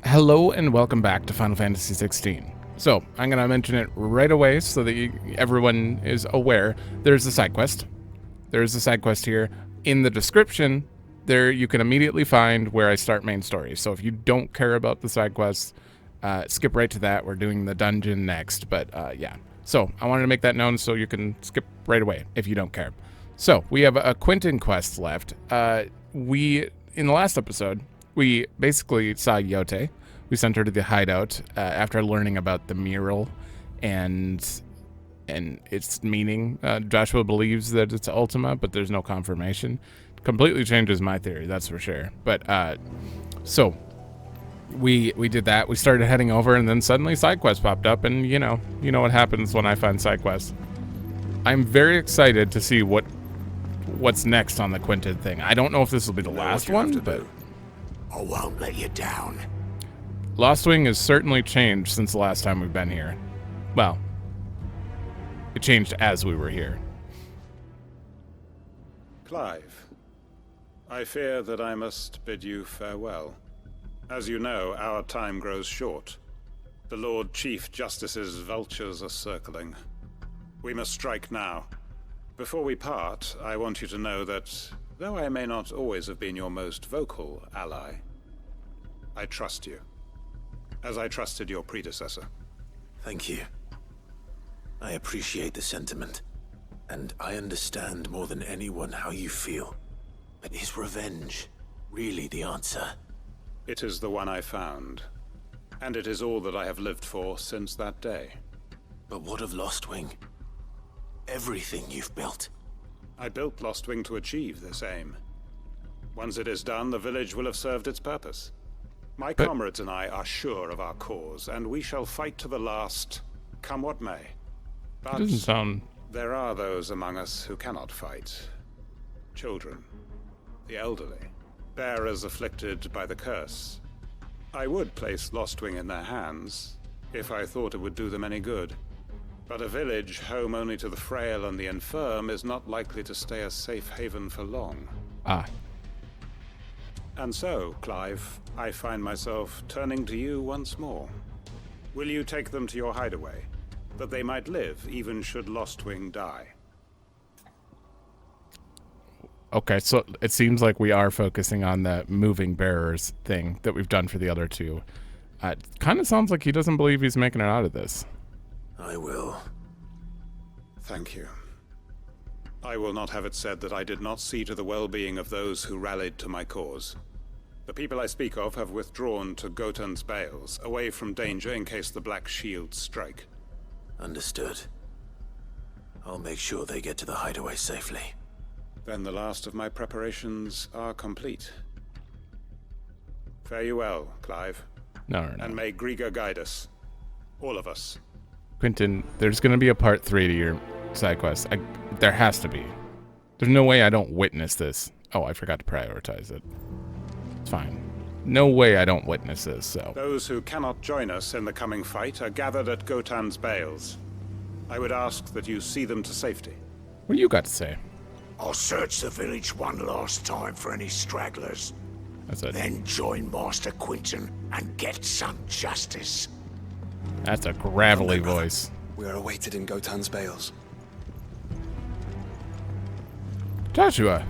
Hello and welcome back to Final Fantasy XVI. So, I'm going to mention it right away so that everyone is aware. There's a side quest. There's a side quest here. In the description, there you can immediately find where I start main story. So if you don't care about the side quests, skip right to that. We're doing the dungeon next, but yeah. So, I wanted to make that known so you can skip right away if you don't care. So, we have a Quentin quest left. In the last episode, we basically saw Yote. We sent her to the hideout after learning about the mural and its meaning. Joshua believes that it's Ultima, but there's no confirmation. Completely changes my theory, that's for sure. But so we did that. We started heading over, and then suddenly side quests popped up, and you know what happens when I find side quests. I'm very excited to see what's next on the Quentin thing. I don't know if this will be the last one, but I won't let you down. Lost Wing has certainly changed since the last time we've been here. Well, it changed as we were here. Clive, I fear that I must bid you farewell. As you know, our time grows short. The Lord Chief Justice's vultures are circling. We must strike now. Before we part, I want you to know that, though I may not always have been your most vocal ally, I trust you, as I trusted your predecessor. Thank you. I appreciate the sentiment, and I understand more than anyone how you feel. But is revenge really the answer? It is the one I found, and it is all that I have lived for since that day. But what of Lostwing? Everything you've built. I built Lostwing to achieve this aim. Once it is done, the village will have served its purpose. My comrades and I are sure of our cause, and we shall fight to the last, come what may. But doesn't sound... there are those among us who cannot fight. Children, the elderly, bearers afflicted by the curse. I would place Lostwing in their hands, if I thought it would do them any good. But a village home only to the frail and the infirm is not likely to stay a safe haven for long. Ah. And so, Clive, I find myself turning to you once more. Will you take them to your hideaway, that they might live even should Lostwing die? Okay, so it seems like we are focusing on the moving bearers thing that we've done for the other two. It kind of sounds like he doesn't believe he's making it out of this. I will. Thank you. I will not have it said that I did not see to the well-being of those who rallied to my cause. The people I speak of have withdrawn to Gotan's Bales, away from danger in case the Black Shields strike. Understood. I'll make sure they get to the hideaway safely. Then the last of my preparations are complete. Fare you well, Clive. No. And may Griga guide us. All of us. Quentin, there's going to be a part 3 to your side quest. There has to be. There's no way I don't witness this. Oh, I forgot to prioritize it. It's fine. No way I don't witness this, so... Those who cannot join us in the coming fight are gathered at Gotan's Bales. I would ask that you see them to safety. What do you got to say? I'll search the village one last time for any stragglers. That's it. Then join Master Quentin and get some justice. That's a gravelly voice. We are awaited in Gotan's Bales. Joshua,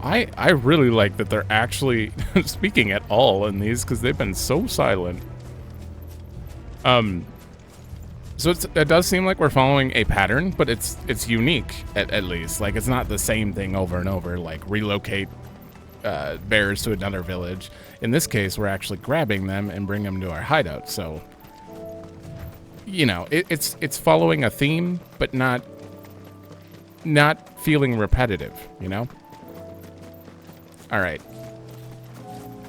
I really like that they're actually speaking at all in these because they've been so silent. So it does seem like we're following a pattern, but it's unique at least. Like it's not the same thing over and over. Like relocate bears to another village. In this case, we're actually grabbing them and bring them to our hideout. So, you know, it's following a theme, but not feeling repetitive. You know. All right.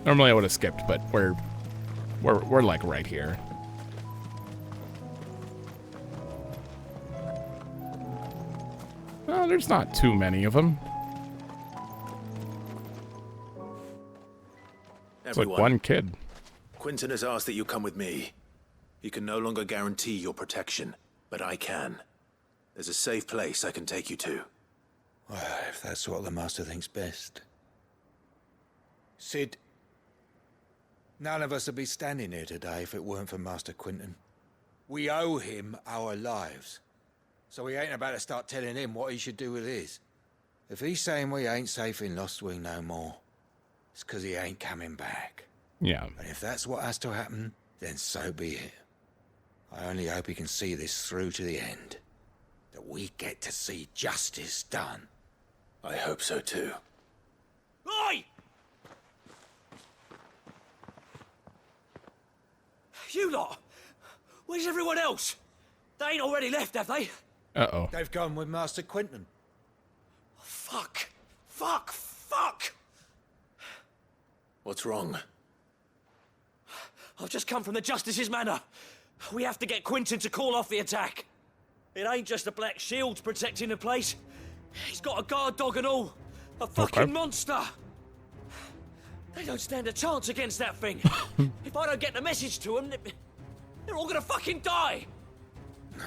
Normally I would have skipped, but we're like right here. Well, there's not too many of them. It's like one kid. Quentin has asked that you come with me. He can no longer guarantee your protection, but I can. There's a safe place I can take you to. Well, if that's what the Master thinks best. Sid, none of us would be standing here today if it weren't for Master Quentin. We owe him our lives. So we ain't about to start telling him what he should do with his. If he's saying we ain't safe in Lostwing no more, it's 'cause he ain't coming back. Yeah. And if that's what has to happen, then so be it. I only hope he can see this through to the end. That we get to see justice done. I hope so too. Oi! You lot! Where's everyone else? They ain't already left, have they? Uh-oh. They've gone with Master Quentin. Fuck! Fuck! Fuck! What's wrong? I've just come from the Justice's manor. We have to get Quentin to call off the attack. It ain't just the Black Shields protecting the place. He's got a guard dog and all. A fucking monster. They don't stand a chance against that thing. If I don't get the message to them, they're all gonna fucking die. No.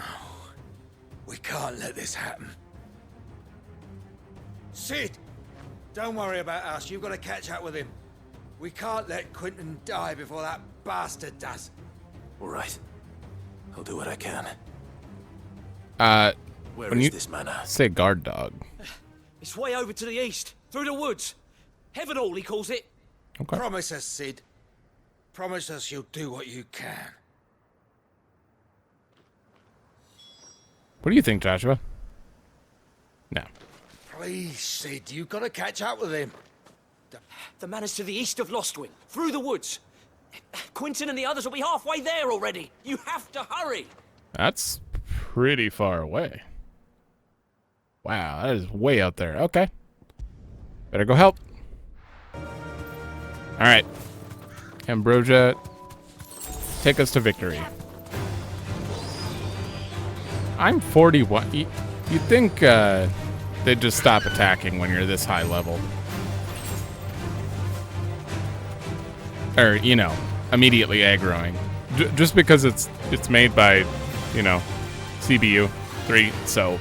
We can't let this happen. Sid! Don't worry about us. You've got to catch up with him. We can't let Quentin die before that bastard does. All right. I'll do what I can. Where when is you this manor? say guard dog. It's way over to the east, through the woods. Heaven Hall, he calls it. Okay. Promise us, Sid. Promise us you'll do what you can. What do you think, Joshua? No. Please, Sid, you've got to catch up with him. The manor's to the east of Lostwing, through the woods. Quentin and the others will be halfway there already. You have to hurry. That's pretty far away. Wow, that is way out there. Okay. Better go help. All right. Ambrosia, take us to victory. I'm 41. You'd think they'd just stop attacking when you're this high level. Or, you know, immediately aggroing. Just because it's made by, you know, CBU 3, so...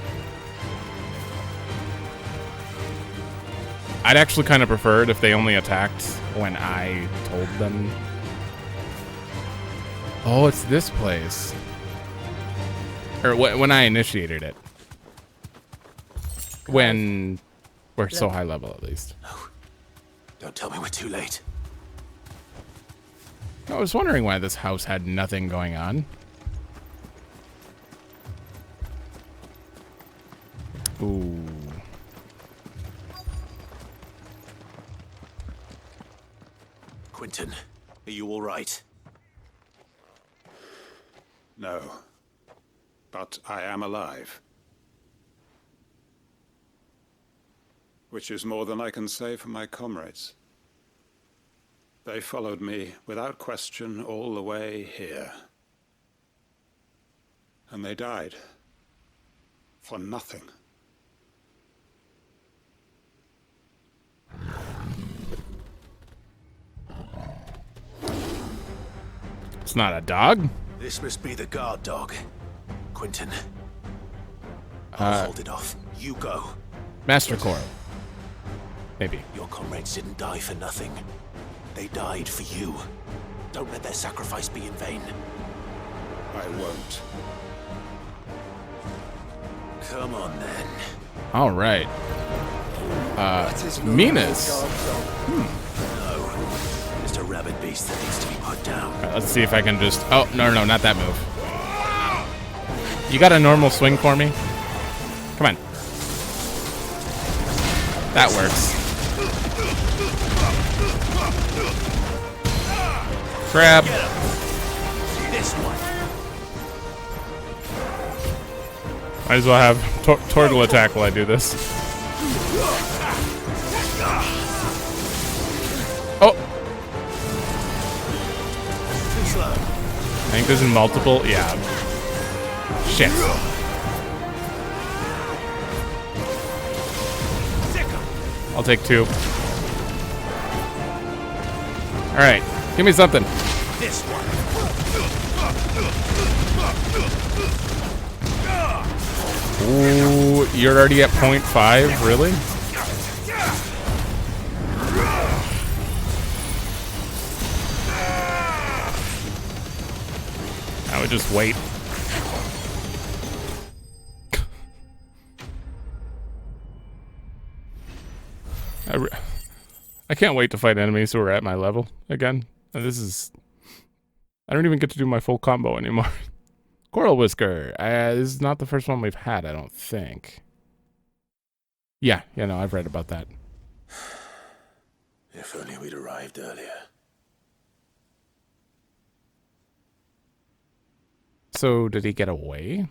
I'd actually kind of prefer it if they only attacked when I told them. Oh, it's this place. Or when I initiated it. When we're so high level, at least. No. Don't tell me we're too late. I was wondering why this house had nothing going on. Ooh. Quentin, are you all right? No. But I am alive. Which is more than I can say for my comrades. They followed me without question all the way here. And they died. For nothing. It's not a dog? This must be the guard dog. Quentin. I'll hold it off. You go. Master Coral. Maybe. Your comrades didn't die for nothing. They died for you. Don't let their sacrifice be in vain. I won't. Come on, then. All right. Minas. No. Just a rabid beast that needs to be put down. All right, let's see if I can just... Oh, no, not that move. You got a normal swing for me? Come on. That works. Grab. This one. Might as well have turtle attack while I do this. Oh! Too slow. I think there's multiple. Yeah. Shit. I'll take 2. Alright. Give me something. This one. Ooh, you're already at 0.5, really? I would just wait. I can't wait to fight enemies who are at my level again. This is... I don't even get to do my full combo anymore. Coral Whisker. This is not the first one we've had, I don't think. Yeah, no, I've read about that. If only we'd arrived earlier. So, did he get away?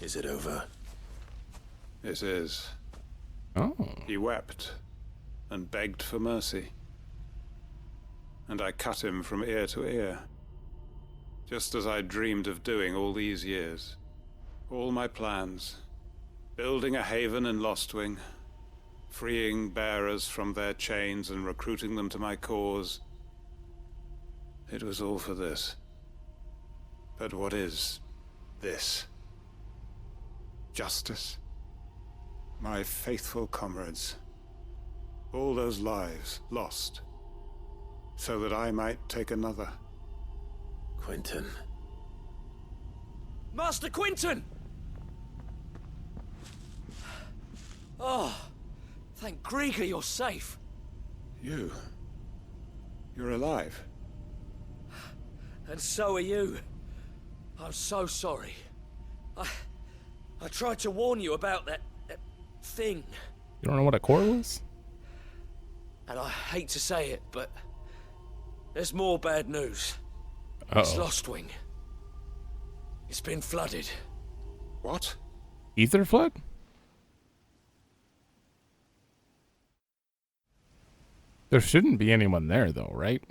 Is it over? It is. Oh. He wept and begged for mercy. And I cut him from ear to ear. Just as I dreamed of doing all these years. All my plans. Building a haven in Lostwing. Freeing bearers from their chains and recruiting them to my cause. It was all for this. But what is this? Justice? My faithful comrades. All those lives lost. So that I might take another. Quentin. Master Quentin! Oh, thank Grieger you're safe. You're alive. And so are you. I'm so sorry. I tried to warn you about that thing. You don't know what a core was? And I hate to say it, but there's more bad news. Uh-oh. It's Lostwing. It's been flooded. What? Ether flood? There shouldn't be anyone there, though, right?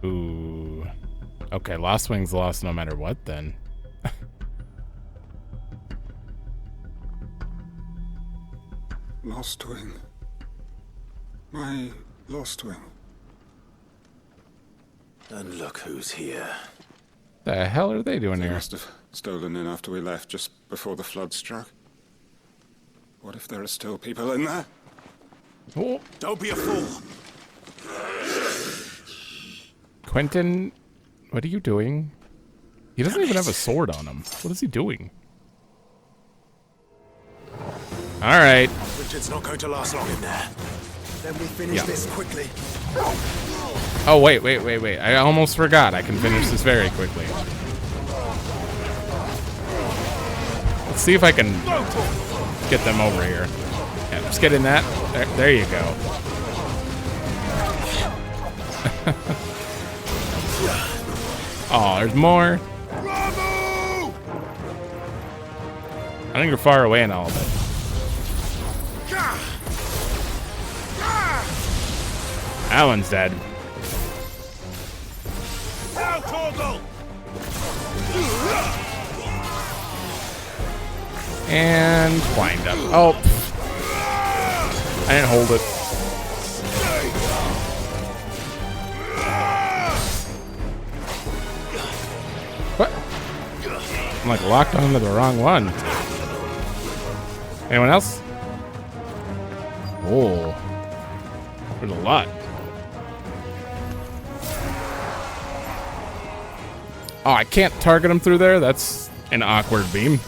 Ooh. Okay, Lost Wing's lost no matter what, then. Lostwing. My Lostwing. And look who's here. The hell are they doing They here? must have stolen in after we left, just before the flood struck. What if there are still people in there? Oh, Don't be a fool! Quentin, what are you doing? He doesn't even have a sword on him. What is he doing? All right. Richard's not going to last long in there. Then we finish this quickly. Oh, wait. I almost forgot. I can finish this very quickly. Let's see if I can get them over here. Yeah, just get in that. There you go. Oh, there's more. I think you're far away in all of it. That one's dead. And wind up. Oh, I didn't hold it. What? I'm like locked onto the wrong one. Anyone else? Oh, there's a lot. Oh, I can't target him through there? That's an awkward beam.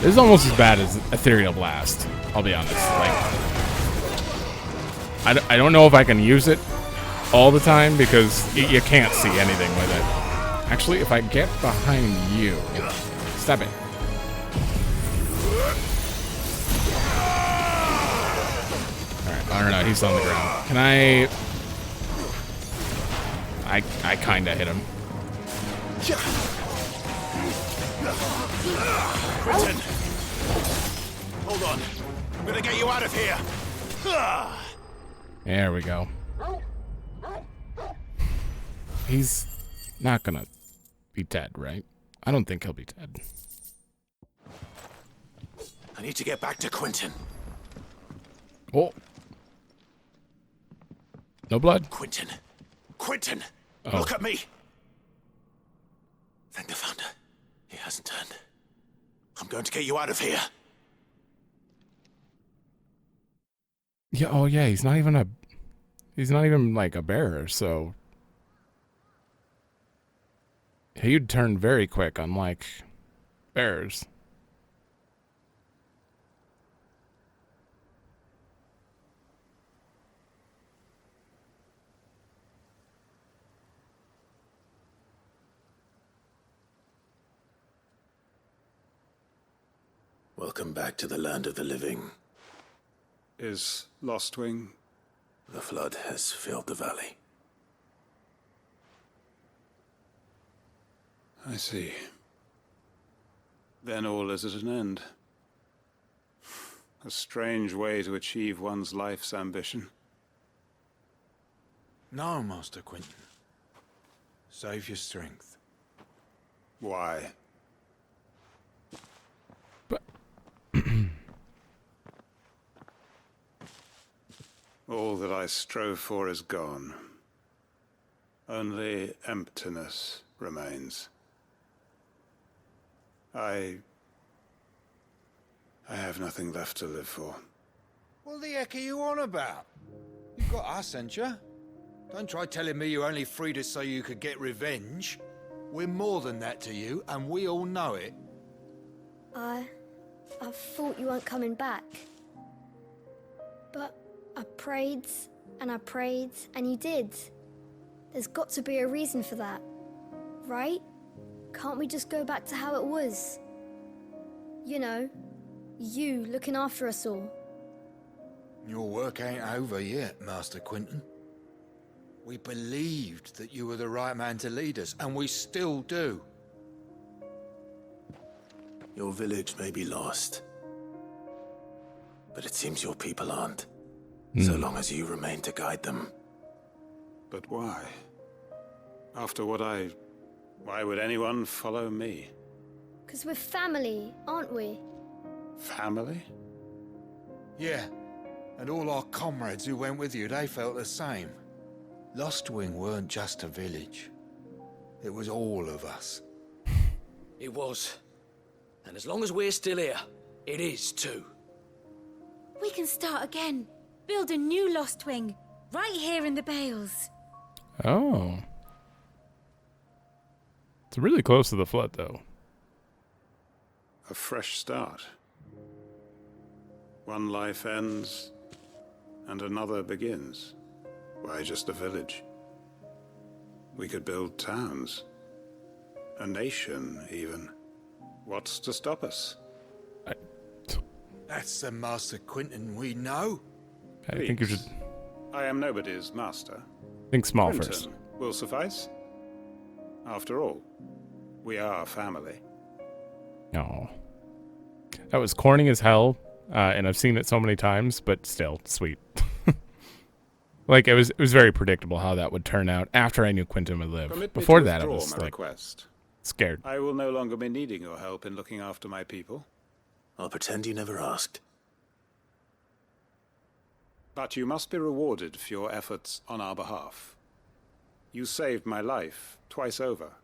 This is almost as bad as Ethereal Blast, I'll be honest. Like, I don't know if I can use it all the time because you can't see anything with it. Actually, if I get behind you, stop it. Alright, I don't know, he's on the ground. Can I kinda hit him. Quentin, Hold on. I'm gonna get you out of here. There we go. He's not gonna be dead, right? I don't think he'll be dead. I need to get back to Quentin. Oh. No blood? Quentin. Quentin! Oh. Look at me! Thank the Founder. He hasn't turned. I'm going to get you out of here. Yeah, oh yeah, he's not even like a bearer, so he'd turn very quick, unlike bearers. Welcome back to the land of the living. Is Lostwing? The flood has filled the valley. I see. Then all is at an end. A strange way to achieve one's life's ambition. No, Master Quentin. Save your strength. Why? All that I strove for is gone. Only emptiness remains. I have nothing left to live for. What the heck are you on about? You've got us, ain't you? Don't try telling me you only freed us so you could get revenge. We're more than that to you, and we all know it. I thought you weren't coming back. But I prayed, and you did. There's got to be a reason for that, right? Can't we just go back to how it was? You know, you looking after us all. Your work ain't over yet, Master Quentin. We believed that you were the right man to lead us, and we still do. Your village may be lost, but it seems your people aren't. So long as you remain to guide them. But why? After what why would anyone follow me? 'Cause we're family, aren't we? Family? Yeah, and all our comrades who went with you, they felt the same. Lostwing weren't just a village. It was all of us. It was. And as long as we're still here, it is too. We can start again. Build a new Lostwing, right here in the Bales. Oh. It's really close to the flood, though. A fresh start. One life ends, and another begins. Why just a village? We could build towns. A nation, even. What's to stop us? That's the Master Quentin we know. I think you should I am nobody's master. think small Quentin first. will suffice. After all, we are family. No. That was corny as hell, and I've seen it so many times, but still, sweet. Like, it was very predictable how that would turn out after I knew Quentin would live. Permit me Before to that, I withdraw was, my like, request. scared. I will no longer be needing your help in looking after my people. I'll pretend you never asked. But you must be rewarded for your efforts on our behalf. You saved my life twice over.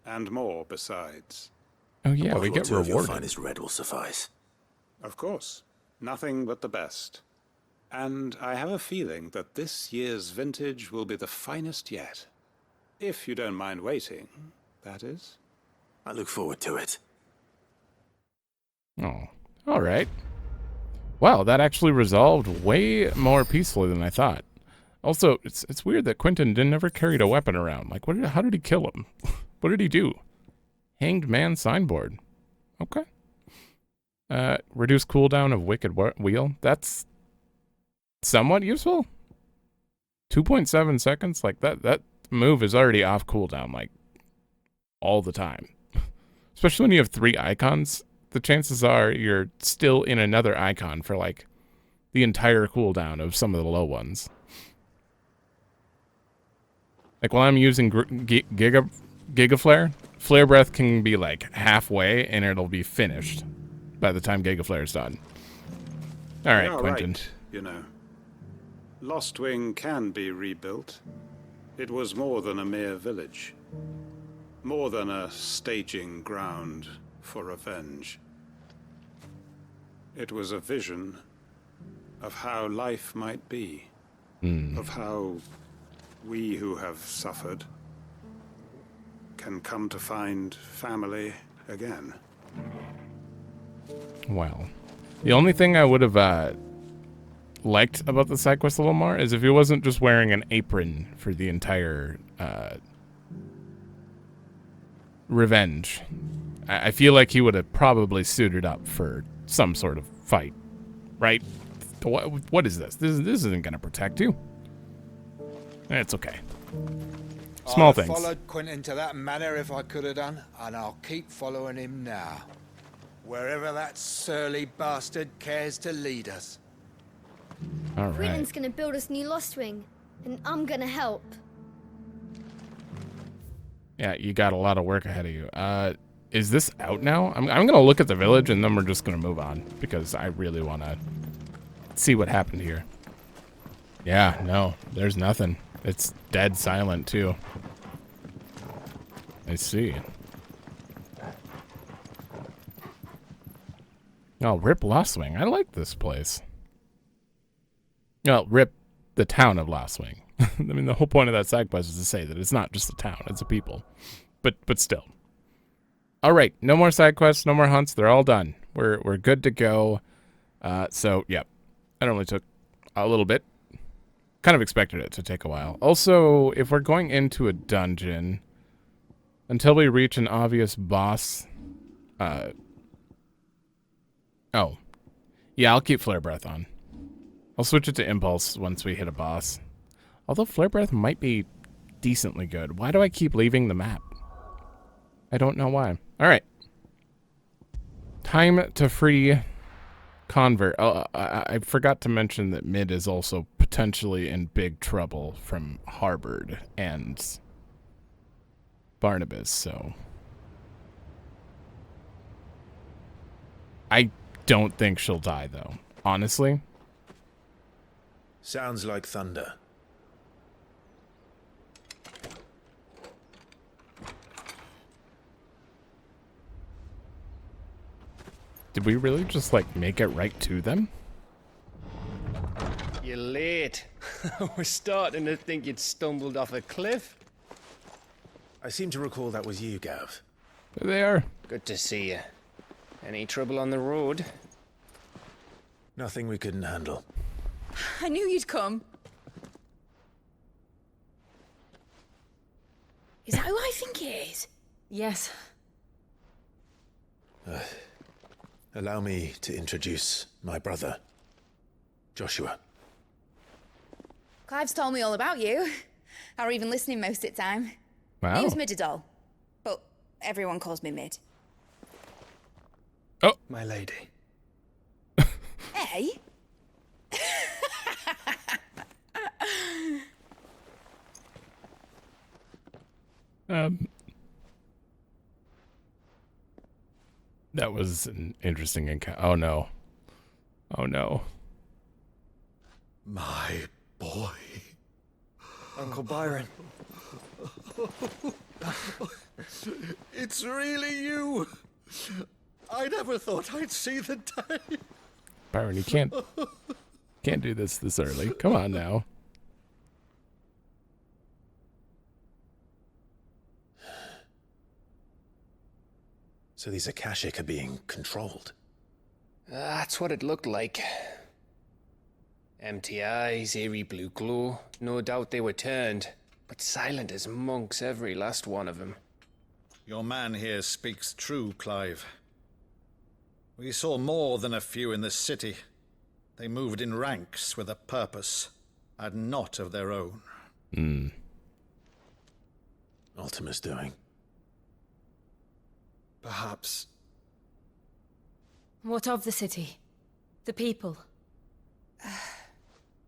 And more besides. Oh, yeah, A we bottle or get two of your rewarded. finest red will suffice. Of course. Nothing but the best. And I have a feeling that this year's vintage will be the finest yet. If you don't mind waiting, that is. I look forward to it. Oh, all right. Wow, that actually resolved way more peacefully than I thought. Also, it's weird that Quentin never carried a weapon around. Like, how did he kill him? What did he do? Hanged man signboard. Okay. Reduce cooldown of Wicked Wheel. That's somewhat useful. 2.7 seconds. Like, that move is already off cooldown, like, all the time. Especially when you have 3 icons the chances are you're still in another Eikon for like the entire cooldown of some of the low ones. Like while I'm using Giga Flare, Flare Breath can be like halfway and it'll be finished by the time Giga Flare's done. All right, You're Quentin. right, you know. Lostwing can be rebuilt. It was more than a mere village. More than a staging ground for revenge. It was a vision of how life might be. Of how we who have suffered can come to find family again. Well, the only thing I would have liked about the side quest a little more is if he wasn't just wearing an apron for the entire revenge. I feel like he would have probably suited up for some sort of fight, right? What is this? This isn't going to protect you. It's okay. Small I'd have things. followed Quentin to that manor if I could have done, and I'll keep following him now. Wherever that surly bastard cares to lead us. All right. Quentin's gonna build us new Lostwing, and I'm gonna help. Yeah, you got a lot of work ahead of you. Is this out now? I'm going to look at the village, and then we're just going to move on, because I really want to see what happened here. Yeah, no, there's nothing. It's dead silent, too. I see. Oh, rip Lostwing. I like this place. Well, rip the town of Lostwing. I mean, the whole point of that side quest is to say that it's not just a town, it's a people. But still. All right, no more side quests, no more hunts. They're all done. We're good to go. So, yeah. That only took a little bit. Kind of expected it to take a while. Also, if we're going into a dungeon, until we reach an obvious boss... oh. Yeah, I'll keep Flare Breath on. I'll switch it to Impulse once we hit a boss. Although Flare Breath might be decently good. Why do I keep leaving the map? I don't know why. All right. Time to free Kanver. Oh, I forgot to mention that Mid is also potentially in big trouble from Harbord and Barnabas, so... I don't think she'll die, though. Honestly. Sounds like thunder. Did we really just, like, make it right to them? You're late. I was starting to think you'd stumbled off a cliff. I seem to recall that was you, Gav. There they are. Good to see you. Any trouble on the road? Nothing we couldn't handle. I knew you'd come. Is that who I think it is? Yes. Allow me to introduce my brother, Joshua. Clive's told me all about you. Or even listening most of the time. Wow. Name's Midadol, but everyone calls me Mid. Oh. My lady. Hey? That was an interesting encounter. Oh, no. Oh, no. My boy. Uncle Byron. It's really you! I never thought I'd see the day. Byron, you can't do this early. Come on now. So these Akashic are being controlled. That's what it looked like. Empty eyes, eerie blue glow. No doubt they were turned, but silent as monks, every last one of them. Your man here speaks true, Clive. We saw more than a few in the city. They moved in ranks with a purpose, and not of their own. Ultima's doing. Perhaps What of the city? The people?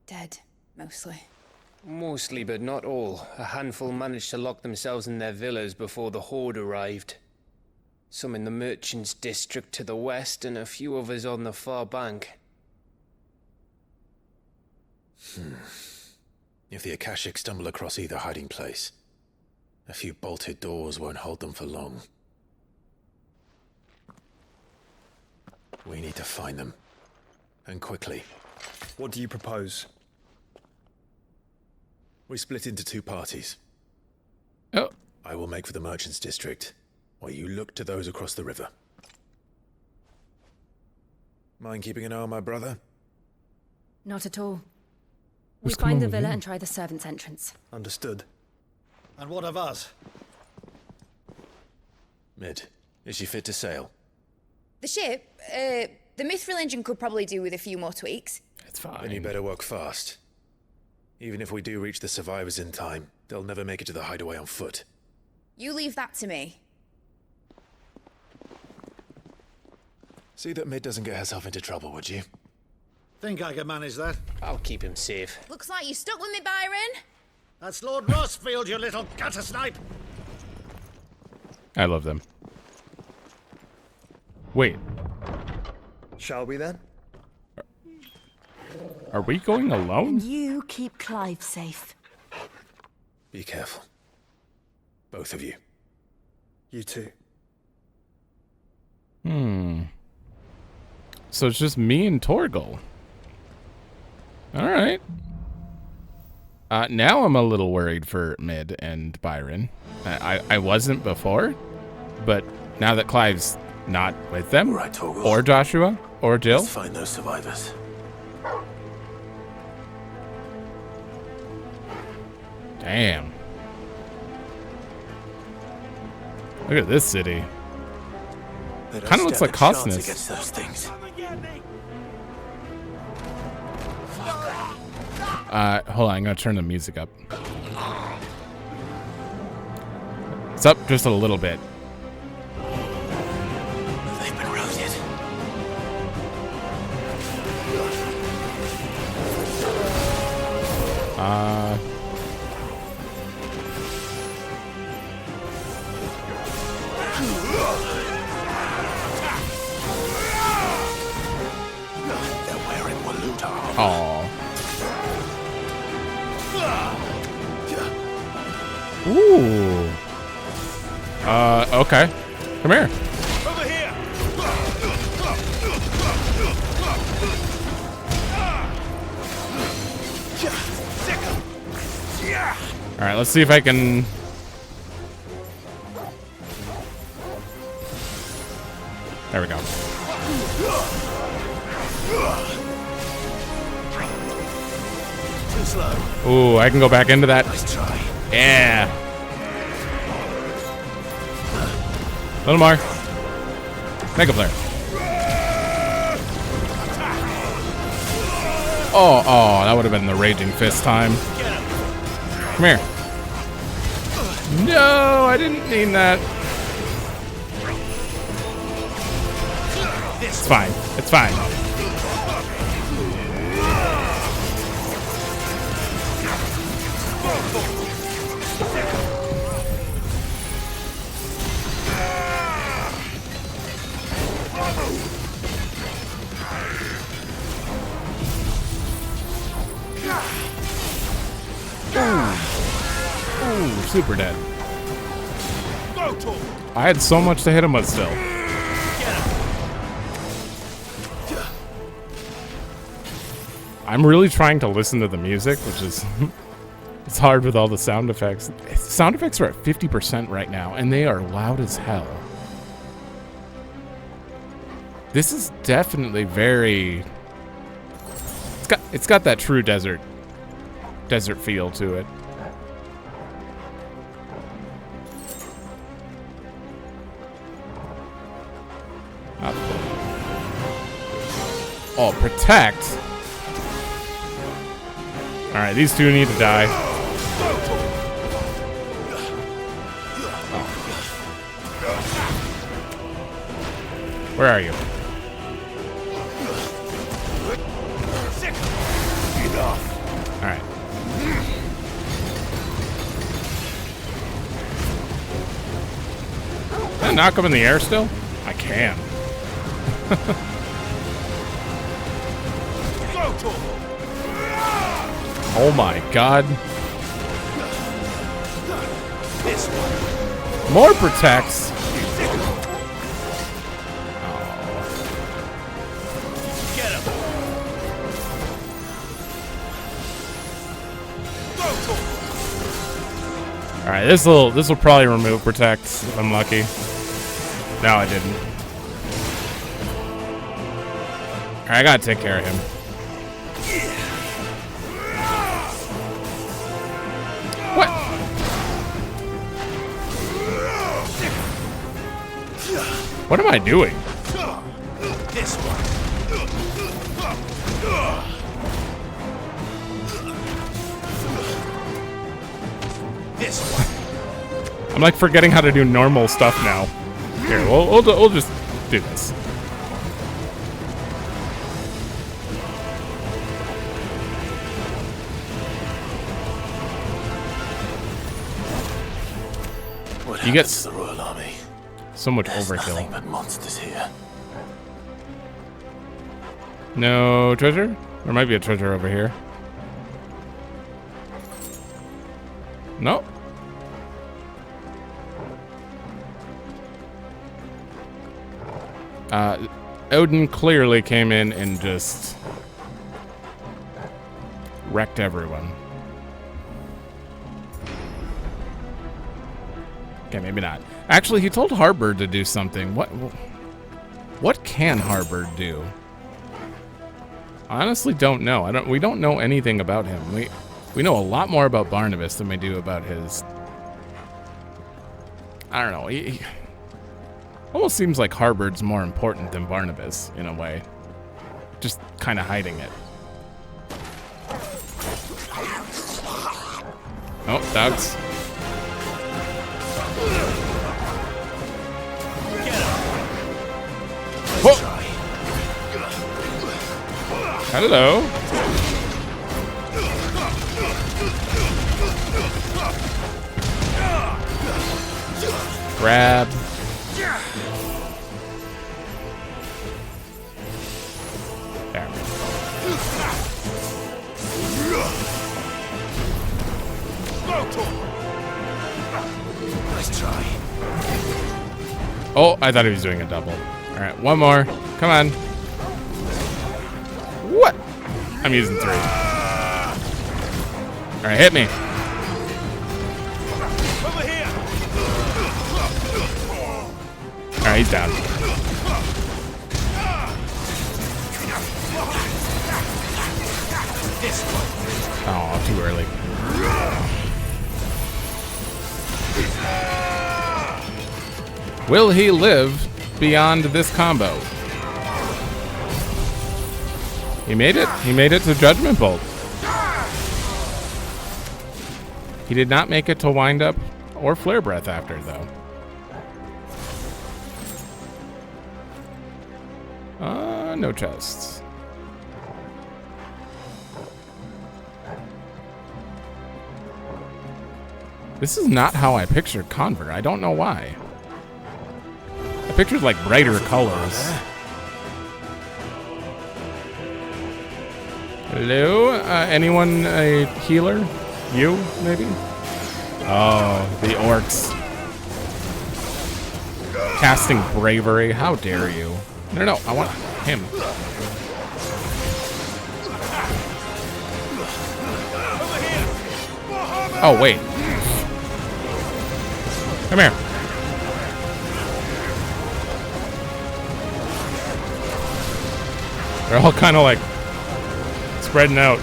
Dead, mostly. Mostly, but not all. A handful managed to lock themselves in their villas before the Horde arrived. Some in the Merchants District to the west, and a few others on the far bank. If the Akashic stumble across either hiding place, a few bolted doors won't hold them for long. We need to find them. And quickly. What do you propose? We split into 2 parties. Oh. I will make for the Merchants District, while you look to those across the river. Mind keeping an eye on my brother? Not at all. What's We find the going on villa here? and try the servants' entrance. Understood. And what of us? Mid, is she fit to sail? The ship, the Mithril engine could probably do with a few more tweaks. It's fine. Then you better work fast. Even if we do reach the survivors in time, they'll never make it to the hideaway on foot. You leave that to me. See that Mid doesn't get herself into trouble, would you? Think I can manage that? I'll keep him safe. Looks like you stuck with me, Byron. That's Lord Rossfield, you little gutter snipe! I love them. Wait, Shall we then? are we going alone? You keep Clive safe. Be careful. Both of you. You too. So it's just me and Torgal. All right. Now I'm a little worried for Mid and Byron. I wasn't before, but now that Clive's not with them, All right, Torgal. or Joshua, or Jill. Let's find those survivors. Damn. Look at this city. Kind of looks like Cosnus. Against those things. Hold on, I'm gonna turn the music up. It's up just a little bit. They've been routed. They're wearing Waluta. Aw. Ooh. Okay. Come here. Over here! All right, let's see if I can. There we go. Too slow. Ooh, I can go back into that. Nice try. Yeah. A little more. Mega flare. Oh, that would have been the Raging Fist time. Come here. No, I didn't mean that. It's fine. It's fine. Ooh, super dead. I had so much to hit him with still. I'm really trying to listen to the music, which is it's hard with all the sound effects. Sound effects are at 50% right now, and they are loud as hell. This is definitely very. It's got that true desert feel to it. Oh, protect. All right, these two need to die. Where are you? not knock him in the air still? I can. Oh my god. More protects. Alright, this will probably remove protects if I'm lucky. No, I didn't. Alright, I gotta take care of him. What? What am I doing? This one. This one. I'm like forgetting how to do normal stuff now. Here, we'll just do this. What You get happens to the Royal Army? so much There's nothing overkill. but monsters here. No treasure? There might be a treasure over here. Nope. Odin clearly came in and just wrecked everyone. Okay, maybe not. Actually, he told Harbor to do something. What can Harbor do? I honestly don't know. We don't know anything about him. We know a lot more about Barnabas than we do about his... I don't know. He almost seems like Harvard's more important than Barnabas, in a way. Just kind of hiding it. Oh, dogs. Whoa. Hello. Grab. There. Nice try. Oh, I thought he was doing a double. All right, one more. Come on. What? I'm using 3. All right, hit me. All right, he's down. Oh, too early. Will he live beyond this combo? He made it. He made it to Judgment Bolt. He did not make it to Wind Up or Flare Breath after, though. No chests. This is not how I pictured Kanver. I don't know why. I pictured like brighter colors. Hello? Anyone a healer? You, maybe? Oh, the orcs. Casting bravery. How dare you? No, I want him. Oh, wait. Come here. They're all kind of like spreading out.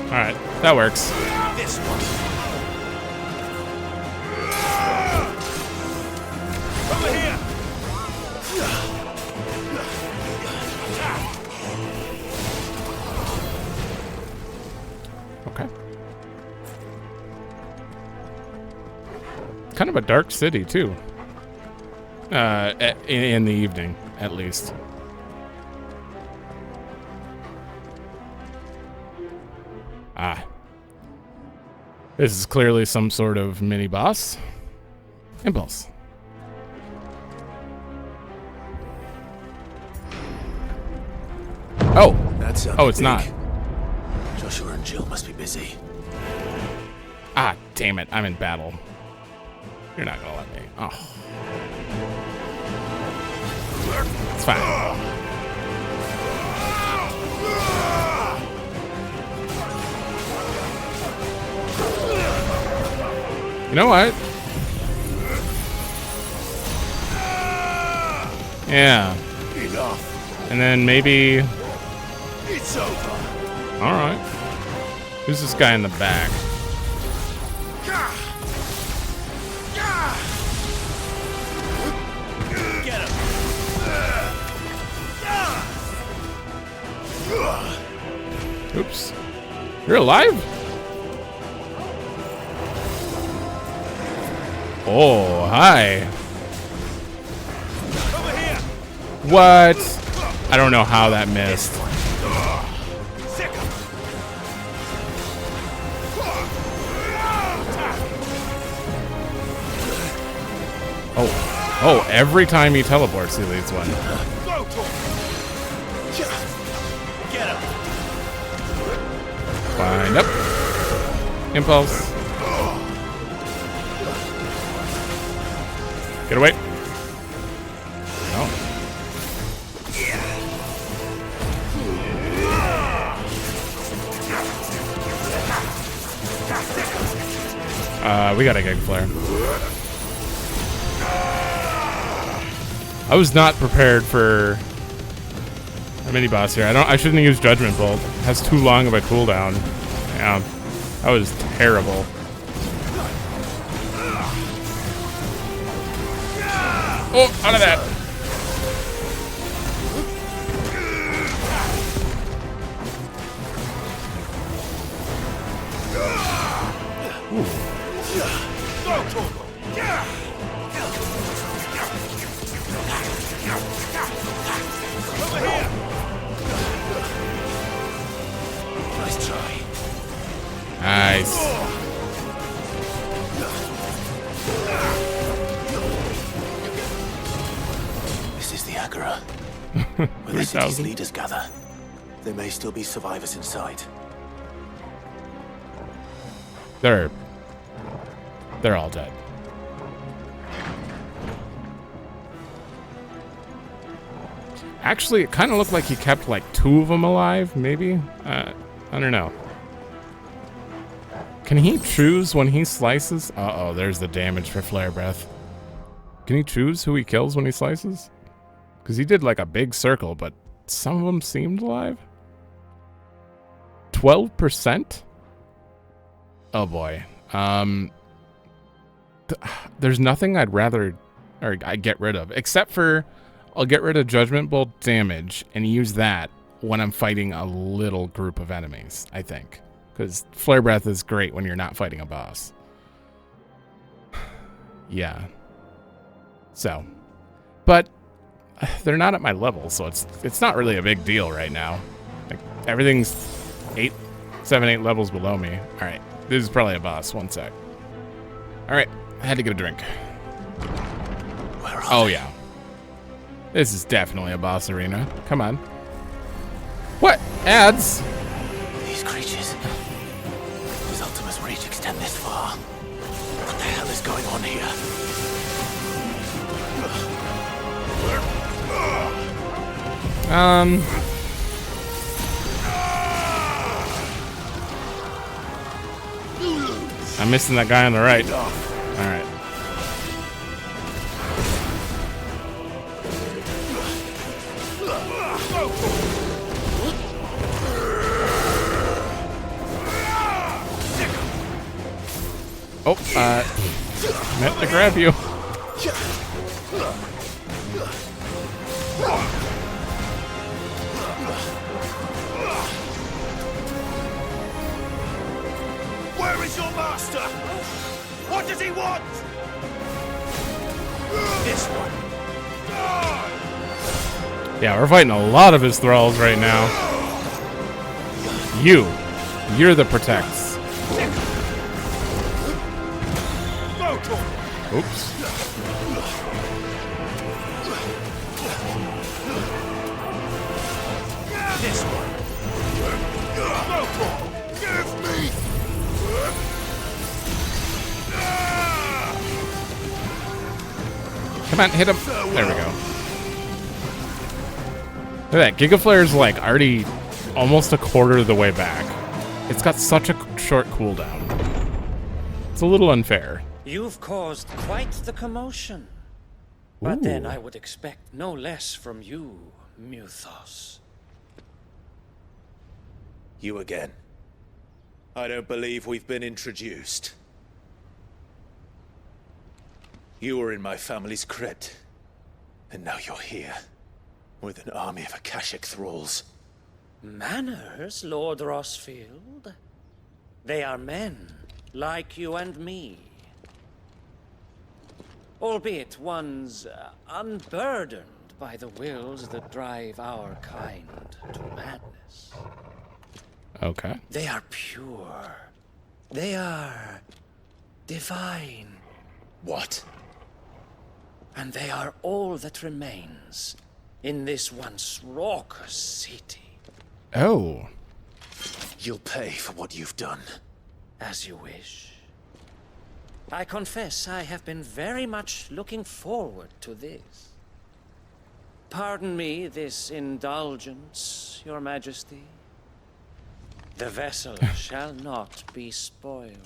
Alright, that works. This one. Over here. Okay. Kind of a dark city, too. In the evening, at least. Ah. This is clearly some sort of mini-boss. Impulse. Oh. That's Oh, it's not. Joshua and Jill must be busy. Ah, damn it. I'm in battle. You're not gonna let me. Oh. It's fine. You know what? Yeah. Enough. And then maybe... It's over. Alright. Who's this guy in the back? Get him. Oops. You're alive? Oh, hi. Over here. What? I don't know how that missed. Oh, every time he teleports, he leads one. Get him. Find up. Impulse. Get away. No. We got a gig flare. I was not prepared for a mini boss here. I shouldn't use Judgment Bolt. It has too long of a cooldown. Yeah. That was terrible. Oh, out of that. Nice try. Nice. This is the Agora. Where the city's 3,000. leaders gather. There may still be survivors inside. They're all dead. Actually, it kind of looked like he kept like 2 of them alive, maybe? I don't know. Can he choose when he slices? Uh-oh, there's the damage for Flare Breath. Can he choose who he kills when he slices? Because he did like a big circle, but some of them seemed alive. 12%? Oh boy. There's nothing I'd rather, or I'd get rid of, except for I'll get rid of Judgment Bolt damage and use that when I'm fighting a little group of enemies, I think. Because Flare Breath is great when you're not fighting a boss. Yeah. So. But they're not at my level, so it's not really a big deal right now. Like, everything's 7, 8 levels below me. Alright, this is probably a boss. One sec. Alright, I had to get a drink. Oh, yeah. This is definitely a boss arena. Come on. What? Ads? These creatures. Does Ultima's reach extend this far? What the hell is going on here? I'm missing that guy on the right. Alright. Oh, meant to grab you. Where is your master? What does he want? This one. Yeah, we're fighting a lot of his thralls right now. You're the protects. Oops. this one. Give me! Come on, hit him. There we go. Look at that. Giga Flare's like already almost a quarter of the way back. It's got such a short cooldown. It's a little unfair. You've caused quite the commotion. But then I would expect no less from you, Muthos. You again. I don't believe we've been introduced. You were in my family's crypt, and now you're here, with an army of Akashic thralls. Manners, Lord Rossfield? They are men, like you and me. Albeit one's unburdened by the wills that drive our kind to madness. Okay. They are pure. They are divine. What? And they are all that remains in this once raucous city. Oh. You'll pay for what you've done. As you wish. I confess I have been very much looking forward to this. Pardon me this indulgence, Your Majesty. The vessel shall not be spoiled.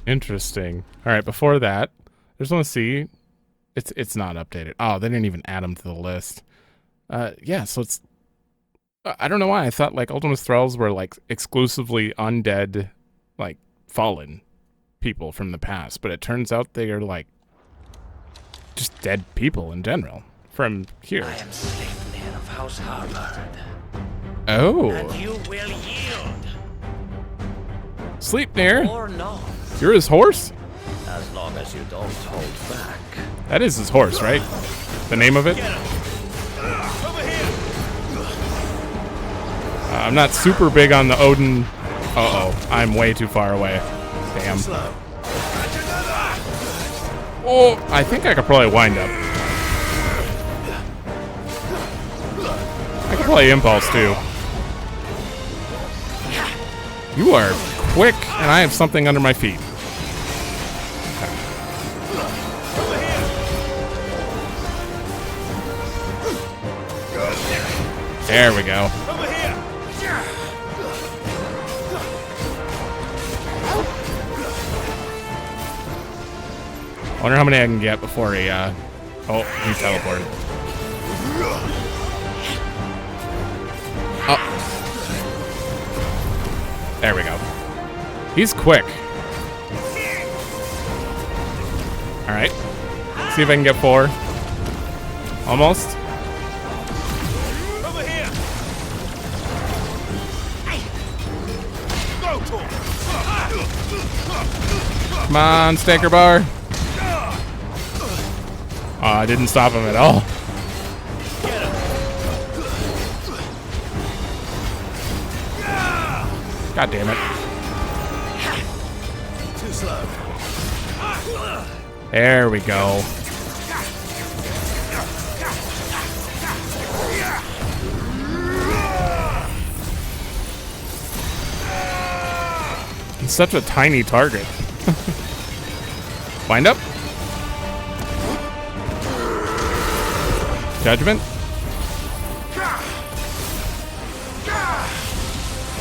Interesting. All right, before that, I just want to see. It's not updated. Oh, they didn't even add them to the list. Yeah, so it's. I don't know why I thought like Ultimus Thralls were like exclusively undead, like fallen people from the past, but it turns out they are like just dead people in general from here. I am Sleipnir of House Harvard. Oh. And you will yield. Sleipnir? Or not. You're his horse? As long as you don't hold back. That is his horse, right? The name of it? I'm not super big on the Odin. Uh-oh, I'm way too far away. Damn. Oh, I think I could probably wind up. I could probably impulse too. You are quick, and I have something under my feet. There we go. I wonder how many I can get before he, oh, he teleported. Oh. There we go. He's quick. Alright. See if I can get 4. Almost. Come on, Stanker Bar. Oh, I didn't stop him at all. God damn it. Too slow. There we go. He's such a tiny target. Wind up. Judgment.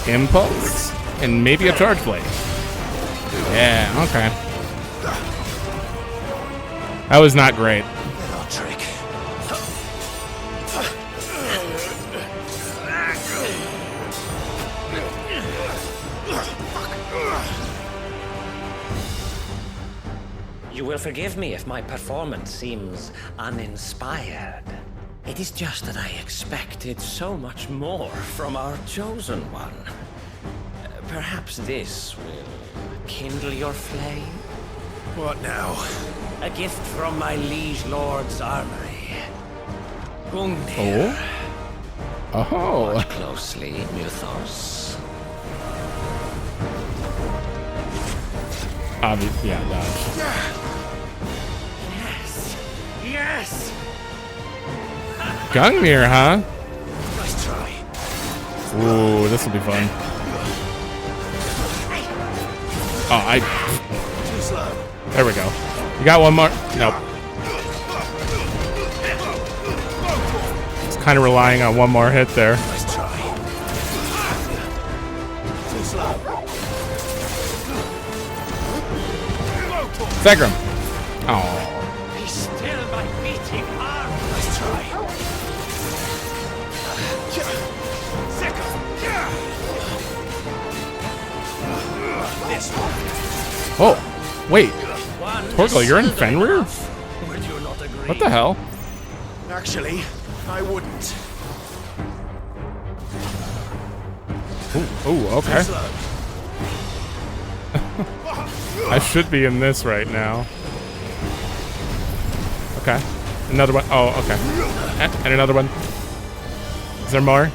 Impulse. And maybe a charge blade. Yeah, okay. That was not great. Trick. You will forgive me if my performance seems uninspired. It is just that I expected so much more from our chosen one. Perhaps this will kindle your flame? What now? A gift from my liege lord's armory. Gungnir. Oh. Watch closely, Muthos. Yeah, dodge. Yes! Yes! Gungnir, huh? Nice try. Ooh, this will be fun. Oh, there we go. You got one more? Nope. It's kind of relying on one more hit there. Segram. Oh. He's still my beating heart. Nice try. This one. Oh, wait. Torgal, you're in Fenrir? Would you not agree? What the hell? Actually, I wouldn't. Ooh, okay. I should be in this right now. Okay. Another one. Oh, okay. And another one. Is there more?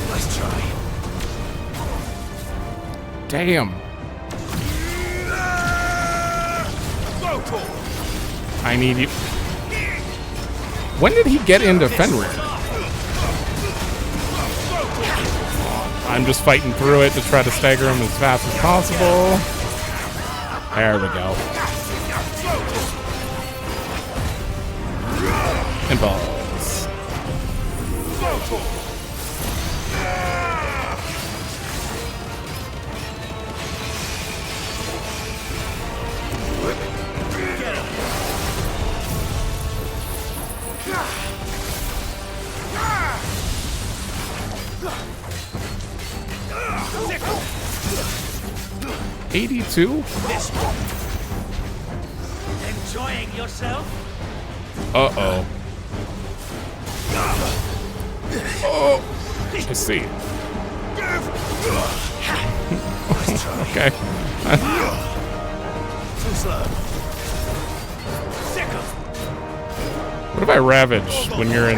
Nice try. Damn. I need you. When did he get into Fenrir? I'm just fighting through it to try to stagger him as fast as possible. There we go. Impulse. $82? Enjoying yourself? Uh-oh. Oh, I see. Okay. What if I ravage when you're in...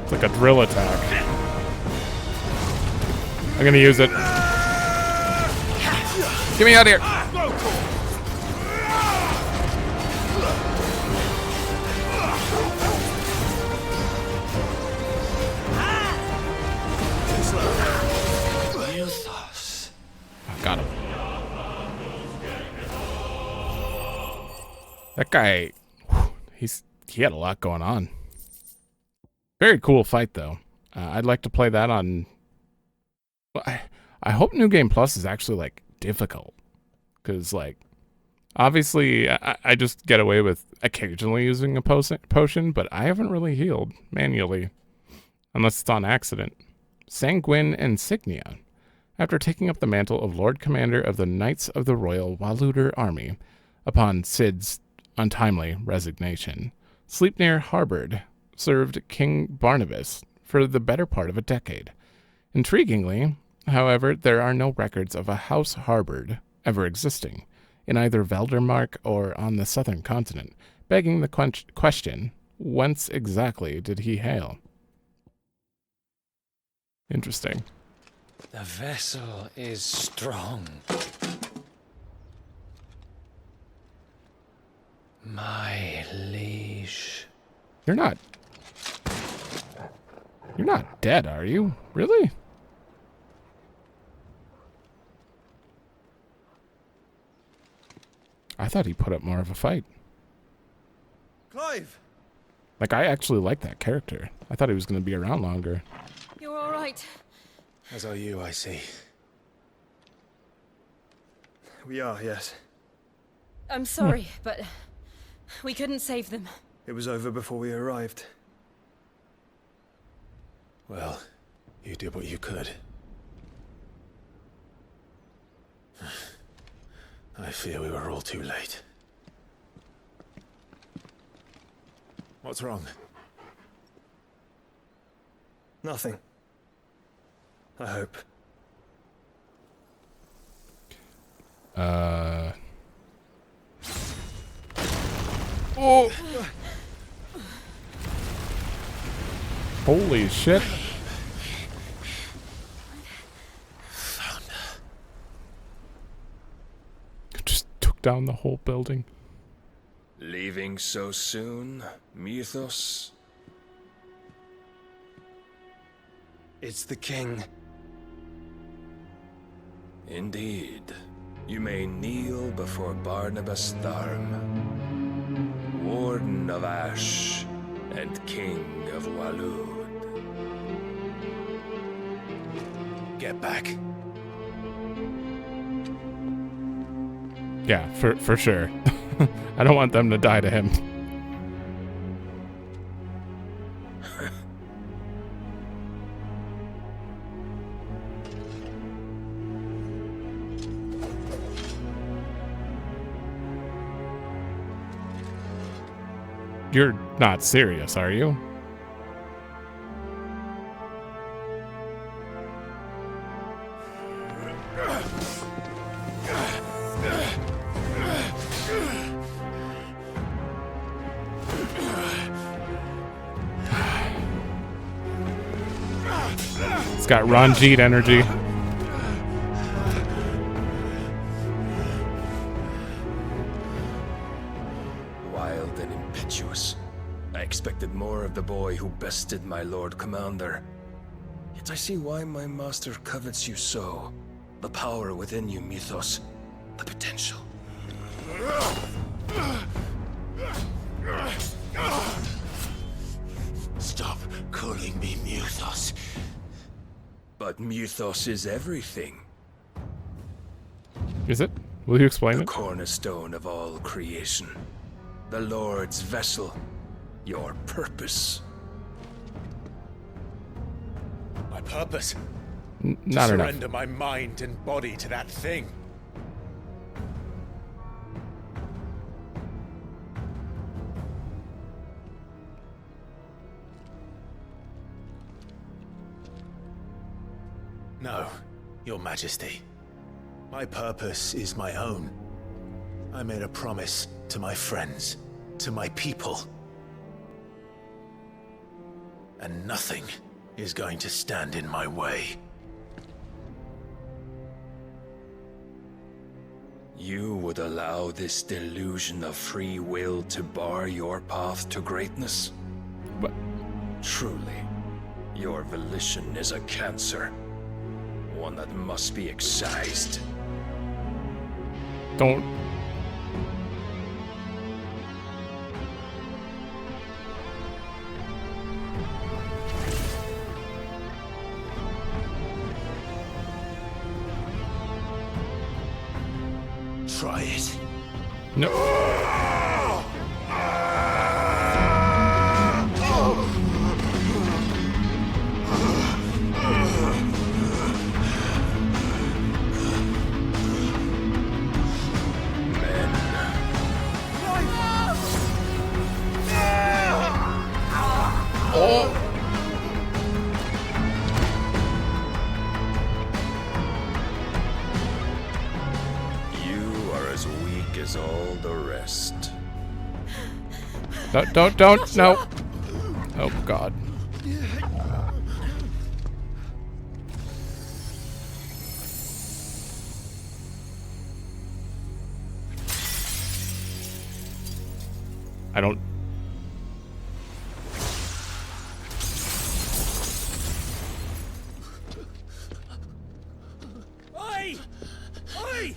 It's like a drill attack. I'm gonna use it. Get me out of here. Got him. That guy, he had a lot going on. Very cool fight, though. I'd like to play that on... Well, I hope New Game Plus is actually, like, difficult. Because, like, obviously, I just get away with occasionally using a potion, but I haven't really healed manually. Unless it's on accident. Sanguine Insignia. After taking up the mantle of Lord Commander of the Knights of the Royal Waluder Army, upon Cid's untimely resignation, Sleipnir harbored served King Barnabas for the better part of a decade. Intriguingly, however, there are no records of a house harbored ever existing in either Valdermark or on the southern continent, begging the question, whence exactly did he hail? Interesting. The vessel is strong. My liege. You're not dead, are you? Really? I thought he put up more of a fight. Clive! Like, I actually like that character. I thought he was going to be around longer. You're all right. As are you, I see. We are, yes. I'm sorry, but we couldn't save them. It was over before we arrived. Well, you did what you could. I fear we were all too late. What's wrong? Nothing. I hope. Oh! Holy shit. Just took down the whole building. Leaving so soon, Mythos? It's the king. Indeed. You may kneel before Barnabas Tharm, Warden of Ash and King of Walud. Get back. Yeah, for sure. I don't want them to die to him. You're not serious, are you? It's got Ranjit energy. Wild and impetuous. I expected more of the boy who bested my Lord Commander. Yet I see why my master covets you so. The power within you, Mythos. The potential. Stop calling me Mythos. But Mythos is everything. Is it? Will you explain The it? cornerstone of all creation. The Lord's vessel. Your purpose. My purpose? Not to enough. surrender my mind and body to that thing. No, Your Majesty. My purpose is my own. I made a promise to my friends, to my people. And nothing is going to stand in my way. You would allow this delusion of free will to bar your path to greatness? But truly, your volition is a cancer. One that must be excised. Don't. Try it. No. As all the rest. Don't, no. Oh, God. I don't. Oi! Oi!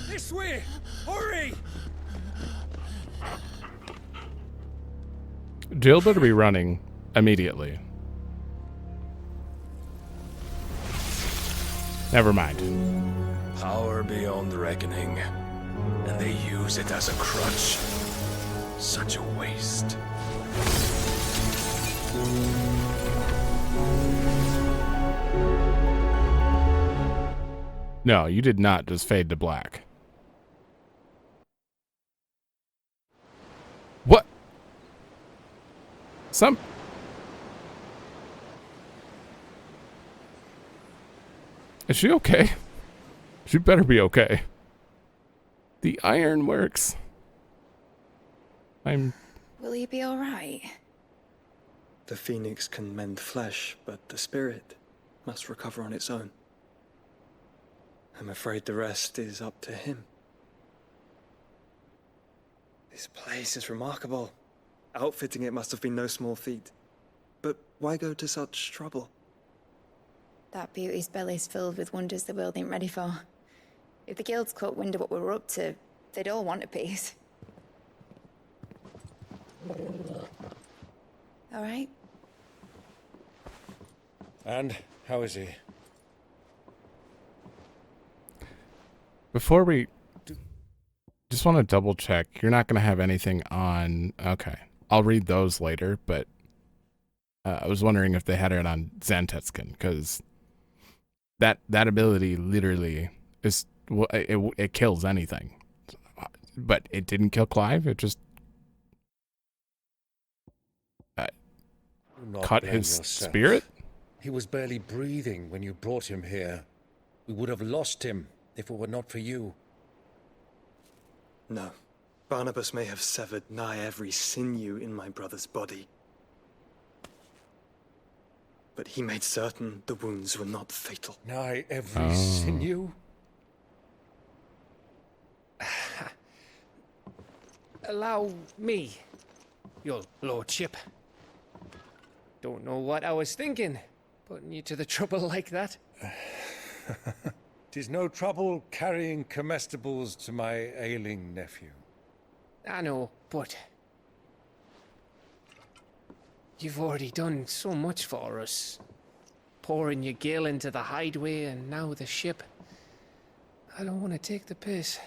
This way! Hurry! Jill better be running immediately. Never mind. Power beyond reckoning, and they use it as a crutch. Such a waste. No, you did not just fade to black. What? Is she okay? She better be okay. The iron works. Will he be alright? The phoenix can mend flesh, but the spirit must recover on its own. I'm afraid the rest is up to him. This place is remarkable. Outfitting it must have been no small feat. But why go to such trouble? That beauty's belly's filled with wonders the world ain't ready for. If the guilds caught wind of what we were up to, they'd all want a piece. All right? And how is he? Before we... Just want to double check. You're not going to have anything on... Okay. I'll read those later, but... I was wondering if they had it on Xantetskin, because... That ability literally is... It kills anything. But it didn't kill Clive. It just... cut his spirit? He was barely breathing when you brought him here. We would have lost him if it were not for you. No. Barnabas may have severed nigh every sinew in my brother's body. But he made certain the wounds were not fatal. Nigh every sinew? Allow me, your lordship. Don't know what I was thinking, putting you to the trouble like that. 'Tis no trouble carrying comestibles to my ailing nephew. I know, but... You've already done so much for us. Pouring your gale into the Hideaway and now the ship. I don't want to take the piss.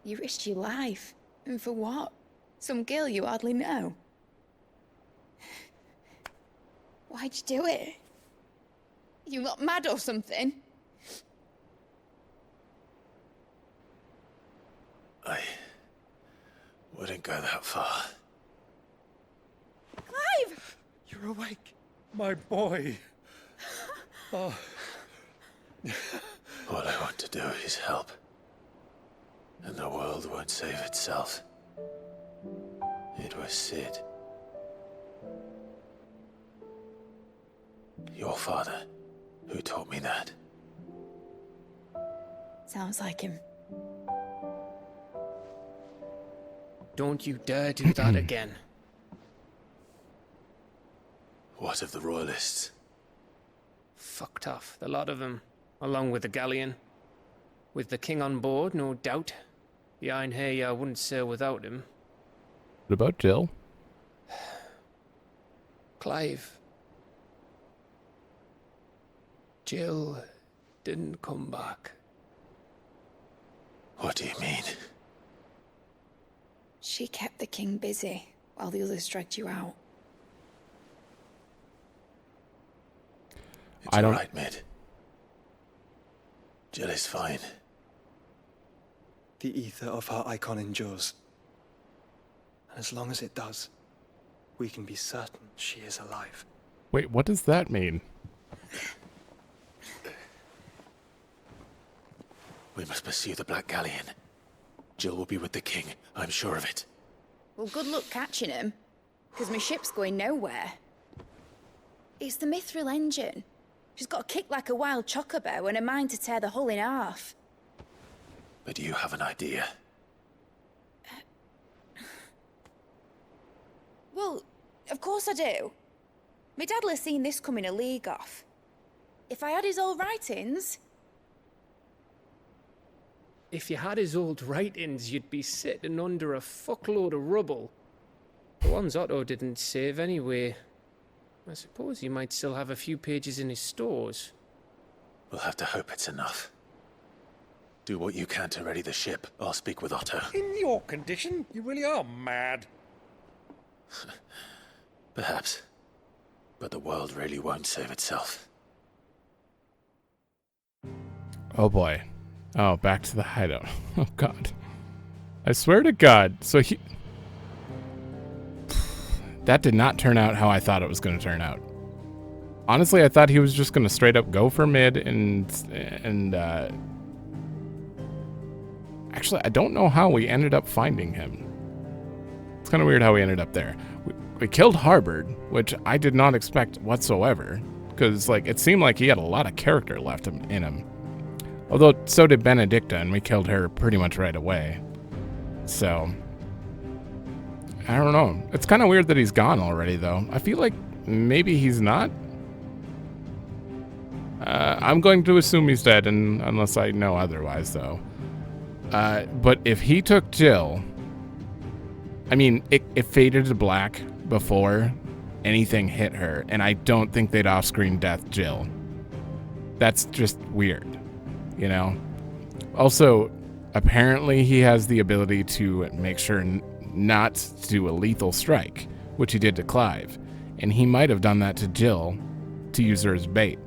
You risked your life. And for what? Some girl you hardly know. Why'd you do it? You not mad or something? I wouldn't go that far. Clive! You're awake, my boy. Oh. All I want to do is help. And the world won't save itself. It was Sid. Your father, who taught me that. Sounds like him. Don't you dare do that again. What of the Royalists? Fucked off, the lot of them, along with the galleon. With the king on board, no doubt. The Iron Hair wouldn't sail without him. What about Jill? Clive. Jill didn't come back. What do you mean? She kept the king busy while the others dragged you out. It's all right, Mid. Jill is fine. The ether of her Eikon endures. And as long as it does, we can be certain she is alive. Wait, what does that mean? We must pursue the Black Galleon. Jill will be with the king, I'm sure of it. Well, good luck catching him, because my ship's going nowhere. It's the Mithril engine. She's got a kick like a wild chocobo and a mind to tear the hull in half. But do you have an idea? Well, of course I do. My dad'll have seen this coming a league off. If I had his old writings... If you had his old writings, you'd be sitting under a fuckload of rubble. The ones Otto didn't save anyway. I suppose you might still have a few pages in his stores. We'll have to hope it's enough. Do what you can to ready the ship. I'll speak with Otto. In your condition, you really are mad. Perhaps. But the world really won't save itself. Oh boy. Oh, back to the hideout. Oh god. I swear to God. So he... That did not turn out how I thought it was going to turn out. Honestly, I thought he was just going to straight up go for mid and actually, I don't know how we ended up finding him. It's kind of weird how we ended up there. We killed Harbord, which I did not expect whatsoever, because like it seemed like he had a lot of character left in him. Although so did Benedicta, and we killed her pretty much right away. So I don't know. It's kind of weird that he's gone already, though. I feel like maybe he's not I'm going to assume he's dead, and unless I know otherwise, though. But if he took Jill, I mean, it faded to black before anything hit her, and I don't think they'd off-screen death Jill. That's just weird, you know? Also, apparently he has the ability to make sure not to do a lethal strike, which he did to Clive, and he might have done that to Jill to use her as bait.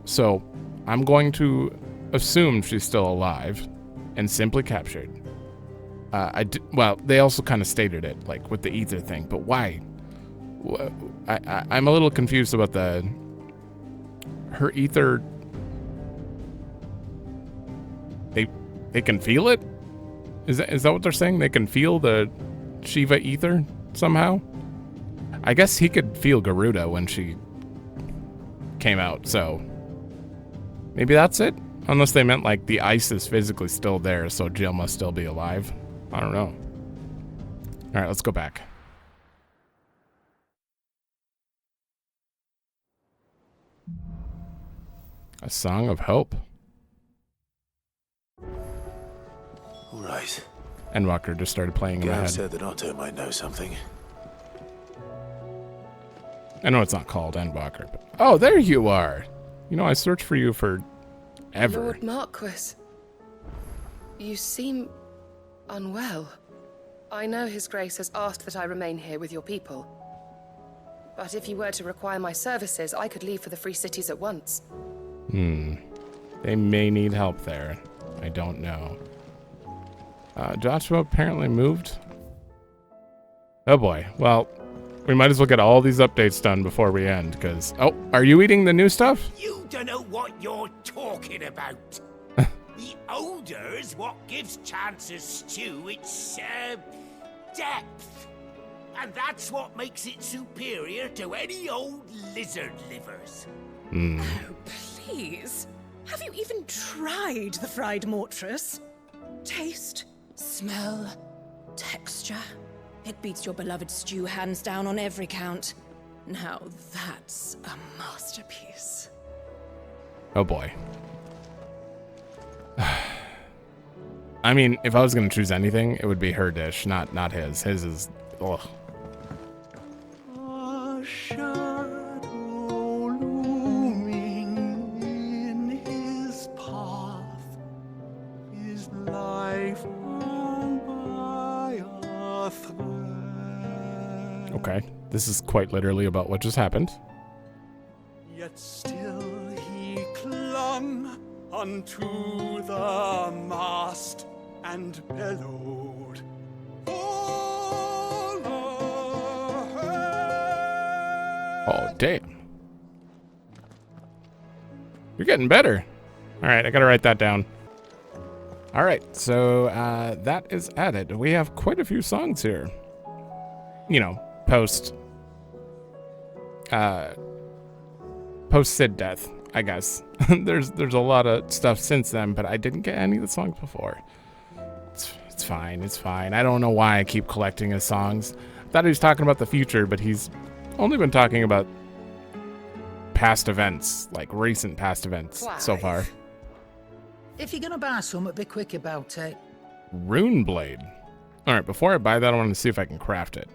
So I'm going to assume she's still alive and simply captured. Well, they also kind of stated it, like with the ether thing, but why? I'm a little confused about her ether. They can feel it? Is that what they're saying? They can feel the Shiva ether somehow? I guess he could feel Garuda when she came out, so maybe that's it? Unless they meant like the ice is physically still there, so Jill must still be alive. I don't know. All right, let's go back. A Song of Hope. Right. Endwalker just started playing in my Gav head. said that Otto might know something. I know it's not called Endwalker, but... Oh, there you are! You know, I searched for you for ever. Lord Marquis, you seem unwell. I know His Grace has asked that I remain here with your people. But if you were to require my services, I could leave for the Free Cities at once. They may need help there. I don't know. Joshua apparently moved. Oh boy. Well, we might as well get all these updates done before we end, because... Oh, are you eating the new stuff? You don't know what you're talking about. The odor's what gives Chance's stew its, depth. And that's what makes it superior to any old lizard livers. Oh, please. Have you even tried the fried mortress? Taste, smell, texture. It beats your beloved stew hands down on every count. Now that's a masterpiece. Oh boy. I mean, if I was going to choose anything, it would be her dish, not his. His is... Ugh. A shadow looming in his path, his life hung by a thread. Okay, this is quite literally about what just happened. Yet still he clung unto the mast and bellowed. Oh, damn. You're getting better. All right, I gotta write that down. All right, so that is added. We have quite a few songs here. You know, post Sid death, I guess. there's a lot of stuff since then, but I didn't get any of the songs before. It's fine, it's fine. I don't know why I keep collecting his songs. I thought he was talking about the future, but he's only been talking about past events, like recent past events so far. If you're gonna buy something, be quick about it. Rune Blade. All right, before I buy that, I want to see if I can craft it.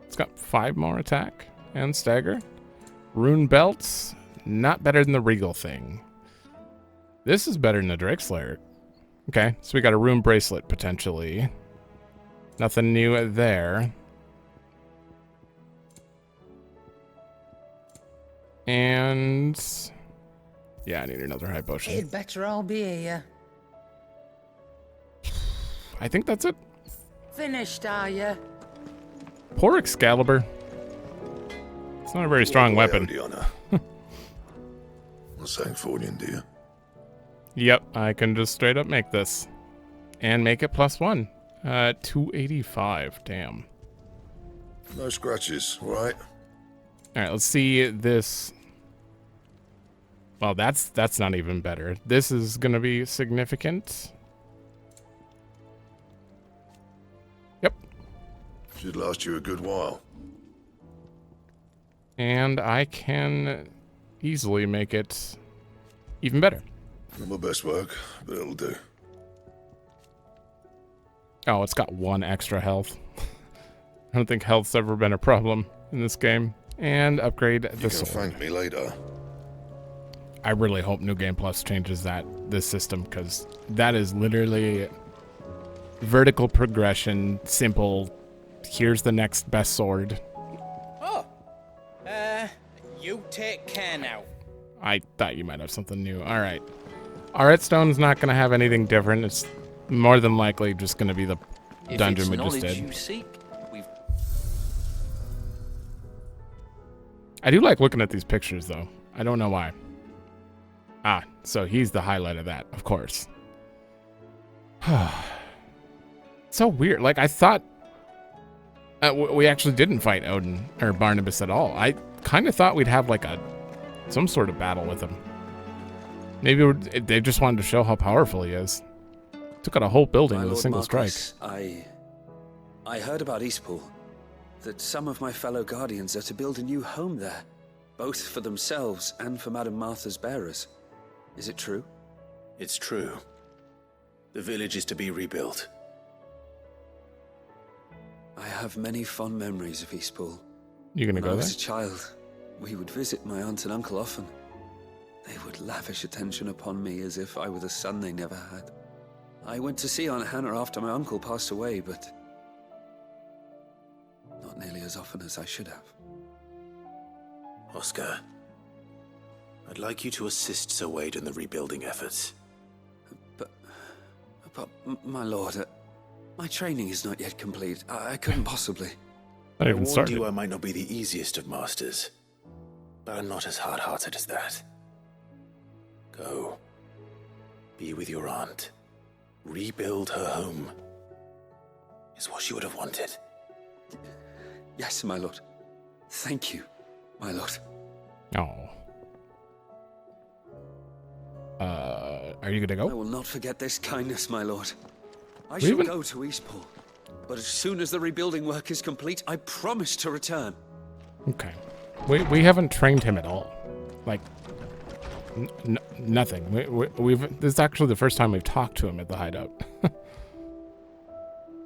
It's got 5 more attack and stagger. Rune belts, not better than the Regal thing. This is better than the Drakeslayer. Okay, so we got a rune bracelet potentially. Nothing new there. And yeah, I need another high potion. It'd better all be here. I think that's it. Finished, are you? Poor Excalibur. It's not a very strong weapon. What's Sanctfordian, do you? Yep, I can just straight up make this. And make it +1. 285, damn. No scratches, right? Alright, let's see this. Well, that's not even better. This is gonna be significant. Yep. Should last you a good while. And I can easily make it even better. Not my best work, but it'll do. Oh, it's got 1 extra health. I don't think health's ever been a problem in this game. And upgrade the sword. You can thank me later. I really hope New Game Plus changes this system, because that is literally vertical progression, simple. Here's the next best sword. Oh, you take care now. I thought you might have something new. All right. Our Stone's not going to have anything different. It's more than likely just going to be the dungeon we just did. You seek, I do like looking at these pictures, though. I don't know why. Ah, so he's the highlight of that, of course. So weird. Like, I thought we actually didn't fight Odin or Barnabas at all. I kind of thought we'd have like some sort of battle with him. Maybe they just wanted to show how powerful he is. Took out a whole building with a single strike. I heard about Eastpool. That some of my fellow Guardians are to build a new home there. Both for themselves and for Madame Martha's bearers. Is it true? It's true. The village is to be rebuilt. I have many fond memories of Eastpool. You gonna go there? When I was a child, we would visit my aunt and uncle often. They would lavish attention upon me as if I were the son they never had. I went to see Aunt Hannah after my uncle passed away, but not nearly as often as I should have. Oscar, I'd like you to assist Sir Wade in the rebuilding efforts. But my lord, my training is not yet complete. I couldn't possibly. Not even started. I warned you I might not be the easiest of masters, but I'm not as hard-hearted as that. Go. Be with your aunt. Rebuild her home. Is what she would have wanted. Yes, my lord. Thank you, my lord. Oh. Are you gonna go? I will not forget this kindness, my lord. I shall go to Eastpool, but as soon as the rebuilding work is complete, I promise to return. Okay. We haven't trained him at all. Like, nothing. This is actually the first time we've talked to him at the hideout.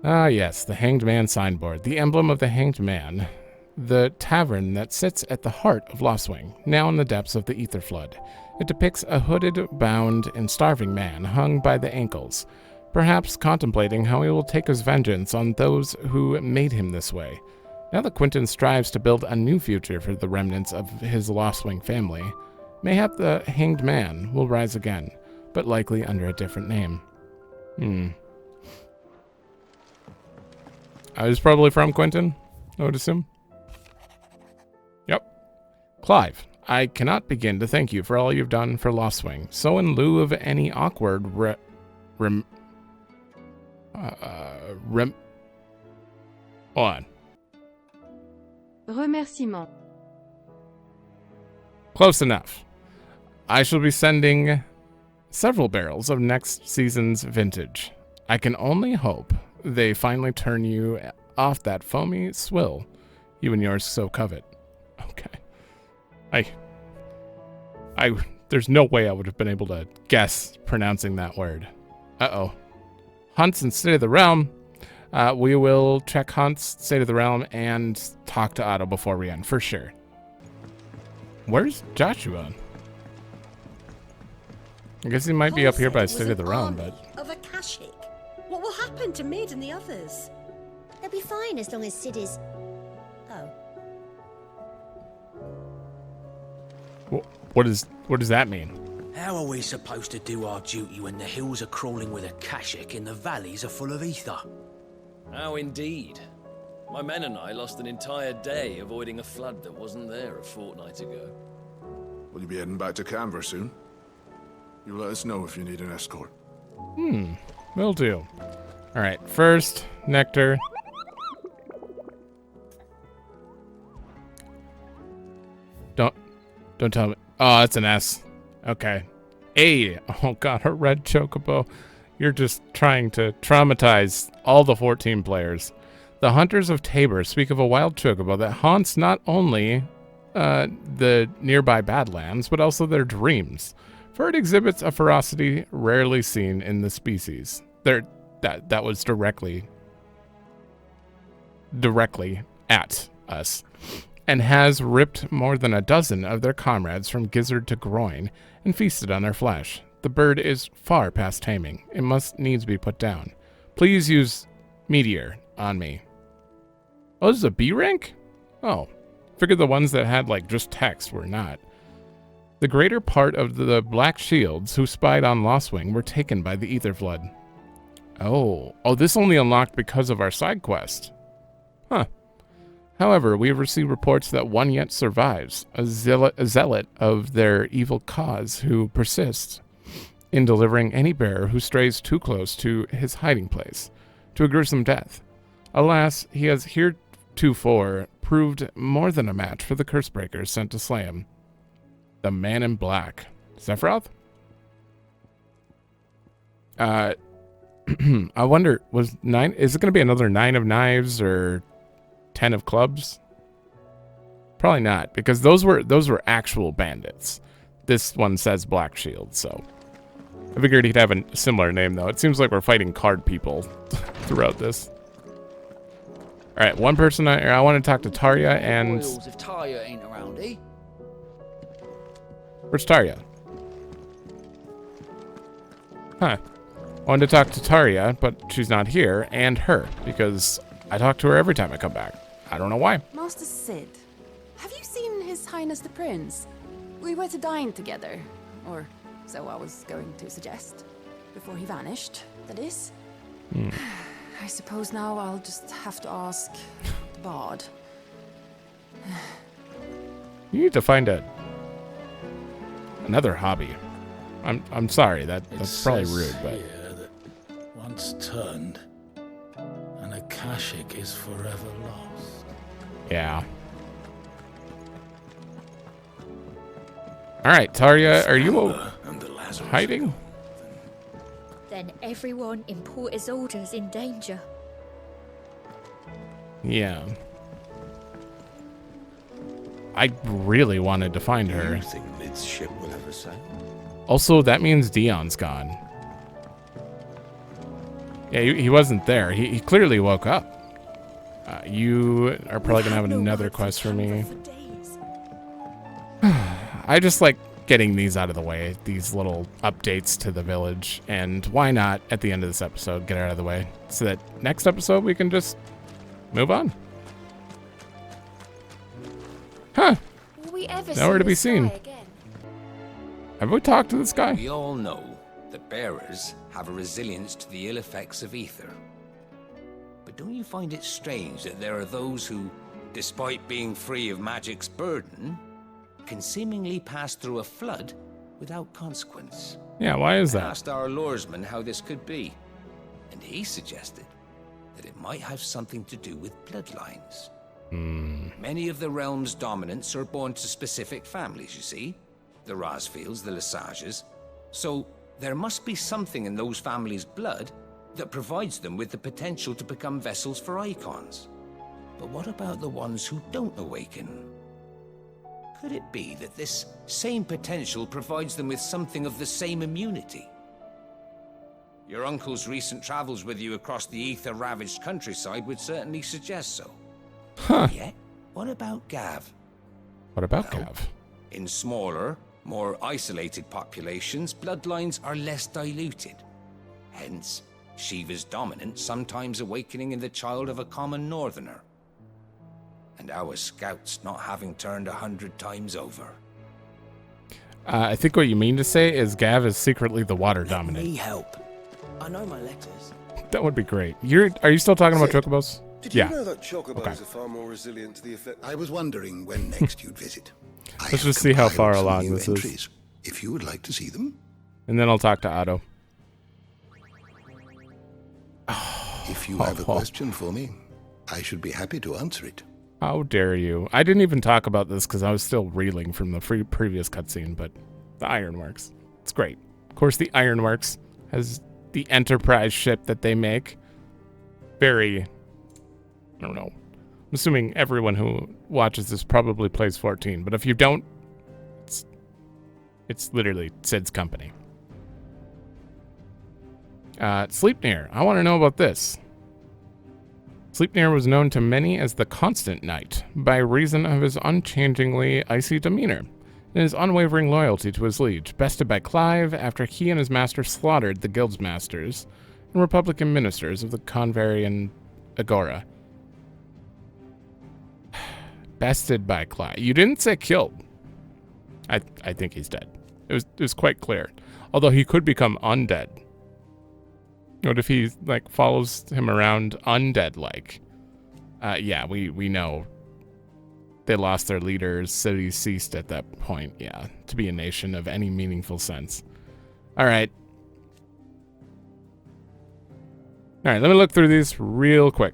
Ah, yes, the Hanged Man signboard, the emblem of the Hanged Man, the tavern that sits at the heart of Lostwing, now in the depths of the Ether Flood. It depicts a hooded, bound, and starving man hung by the ankles, perhaps contemplating how he will take his vengeance on those who made him this way. Now that Quentin strives to build a new future for the remnants of his Lostwing family, mayhap the Hanged Man will rise again, but likely under a different name. I was probably from Quentin, I would assume. Yep. Clive, I cannot begin to thank you for all you've done for Lostwing. So in lieu of any awkward hold on. Remerciement. Close enough. I shall be sending several barrels of next season's vintage. I can only hope they finally turn you off that foamy swill you and yours so covet. Okay. There's no way I would have been able to guess pronouncing that word. Uh-oh. Hunt's in State of the Realm. We will check Hunt's State of the Realm and talk to Otto before we end, for sure. Where's Joshua? I guess he might be up here by State of the Realm, but... Of Akashic? What will happen to Mid and the others? They'll be fine as long as Sid is... Oh. What does that mean? How are we supposed to do our duty when the hills are crawling with Akashic and the valleys are full of ether? How indeed. My men and I lost an entire day avoiding a flood that wasn't there a fortnight ago. Will you be heading back to Kanver soon? You let us know if you need an escort. Will do. Alright, first, Nectar. Don't tell me. Oh, it's an S. Okay. A. Oh god, a red chocobo. You're just trying to traumatize all the 14 players. The Hunters of Tabor speak of a wild chocobo that haunts not only the nearby Badlands, but also their dreams. for it exhibits a ferocity rarely seen in the species. That was directly at us, and has ripped more than a dozen of their comrades from gizzard to groin and feasted on their flesh. The bird is far past taming. It must needs be put down. Please use meteor on me. Oh, this is a B rank? Oh, figured the ones that had like just text were not. The greater part of the Black Shields who spied on Lostwing were taken by the Aetherflood. Oh, this only unlocked because of our side quest. Huh. However, we have received reports that one yet survives, a zealot of their evil cause who persists in delivering any bearer who strays too close to his hiding place to a gruesome death. Alas, he has heretofore proved more than a match for the Cursebreakers sent to slay him. The Man in Black. Sephiroth? I wonder, is it going to be another 9 of Knives or 10 of Clubs? Probably not, because those were actual bandits. This one says Black Shield, so I figured he'd have a similar name, though. It seems like we're fighting card people throughout this. All right, one person I want to talk to Tarja and... If Tarja ain't around, eh? Where's Tarja? Huh. I wanted to talk to Tarja, but she's not here, and her, because I talk to her every time I come back. I don't know why. Master Sid, have you seen His Highness the Prince? We were to dine together, or so I was going to suggest. Before he vanished, that is. I suppose now I'll just have to ask the Bard. You need to find another hobby. I'm sorry, that's probably rude, but Here that once turned, an Akashic is forever lost. yeah. All right, Tarja, are you hiding? Then everyone in Port Isolde is in danger. Yeah. I really wanted to find her. Do you think Lid's ship will ever sail? Also, that means Dion's gone. Yeah, he wasn't there. He clearly woke up. You are probably going to have another quest for me. I just like getting these out of the way, these little updates to the village. And why not, at the end of this episode, get it out of the way so that next episode we can just move on. Huh. Will we ever Nowhere see to be the seen. sky again? Have we talked to this guy? We all know that bearers have a resilience to the ill effects of ether. But don't you find it strange that there are those who, despite being free of magic's burden, can seemingly pass through a flood without consequence? Yeah, why is I that? asked our luresman how this could be, and he suggested that it might have something to do with bloodlines. Many of the realm's dominants are born to specific families, you see. The Rasfields, the Lesages. So there must be something in those families' blood that provides them with the potential to become vessels for Eikons. But what about the ones who don't awaken? Could it be that this same potential provides them with something of the same immunity? Your uncle's recent travels with you across the ether-ravaged countryside would certainly suggest so. Huh. Yet, what about Gav? What about Gav? In smaller, more isolated populations, bloodlines are less diluted. Hence, Shiva's dominant sometimes awakening in the child of a common northerner. And our scouts not having turned 100 times over. I think what you mean to say is Gav is secretly the water dominant. Need help. I know my letters. That would be great. Are you still talking about chocobos? Did Yeah. you know that chocobos Okay. are far more resilient to the effect? I was wondering when next you'd visit. Let's just see how far Compiled some along new this entries, is. if you would like to see them. And then I'll talk to Otto. If you have a question for me, I should be happy to answer it. How dare you? I didn't even talk about this because I was still reeling from the previous cutscene, but the Ironworks. It's great. Of course, the Ironworks has the Enterprise ship that they make. Very, I don't know. I'm assuming everyone who watches this probably plays 14, but if you don't, It's literally Sid's company. Sleipnir. I want to know about this. Sleipnir was known to many as the Constant Knight by reason of his unchangingly icy demeanor and his unwavering loyalty to his liege, bested by Clive after he and his master slaughtered the guild's masters and Republican ministers of the Kanverian Agora. Bested by Clive. You didn't say killed. I think he's dead. It was quite clear. Although he could become undead. What if he like follows him around undead-like? Yeah, we know they lost their leaders. Cities ceased at that point. Yeah, to be a nation of any meaningful sense. All right. All right, let me look through these real quick.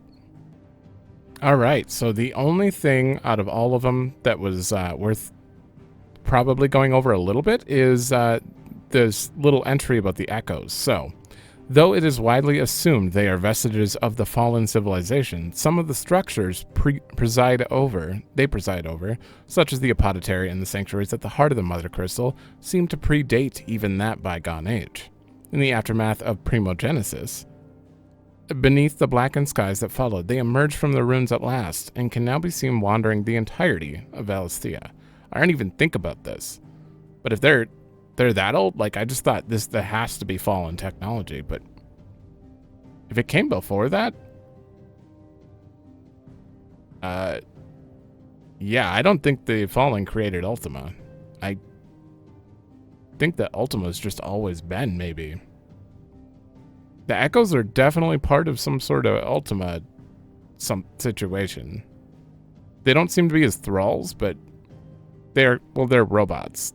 All right, so the only thing out of all of them that was worth probably going over a little bit is this little entry about the echoes. So, though it is widely assumed they are vestiges of the fallen civilization, some of the structures they preside over, such as the apothecary and the sanctuaries at the heart of the Mother Crystal, seem to predate even that bygone age. In the aftermath of Primogenesis, beneath the blackened skies that followed, they emerged from the ruins at last, and can now be seen wandering the entirety of Valisthea. I didn't even think about this, but if they're that old, like I just thought that has to be fallen technology, but if it came before that, yeah, I don't think the Fallen created Ultima. I think that Ultima's just always been, maybe. The Echoes are definitely part of some sort of Ultima situation. They don't seem to be as thralls, but they're robots.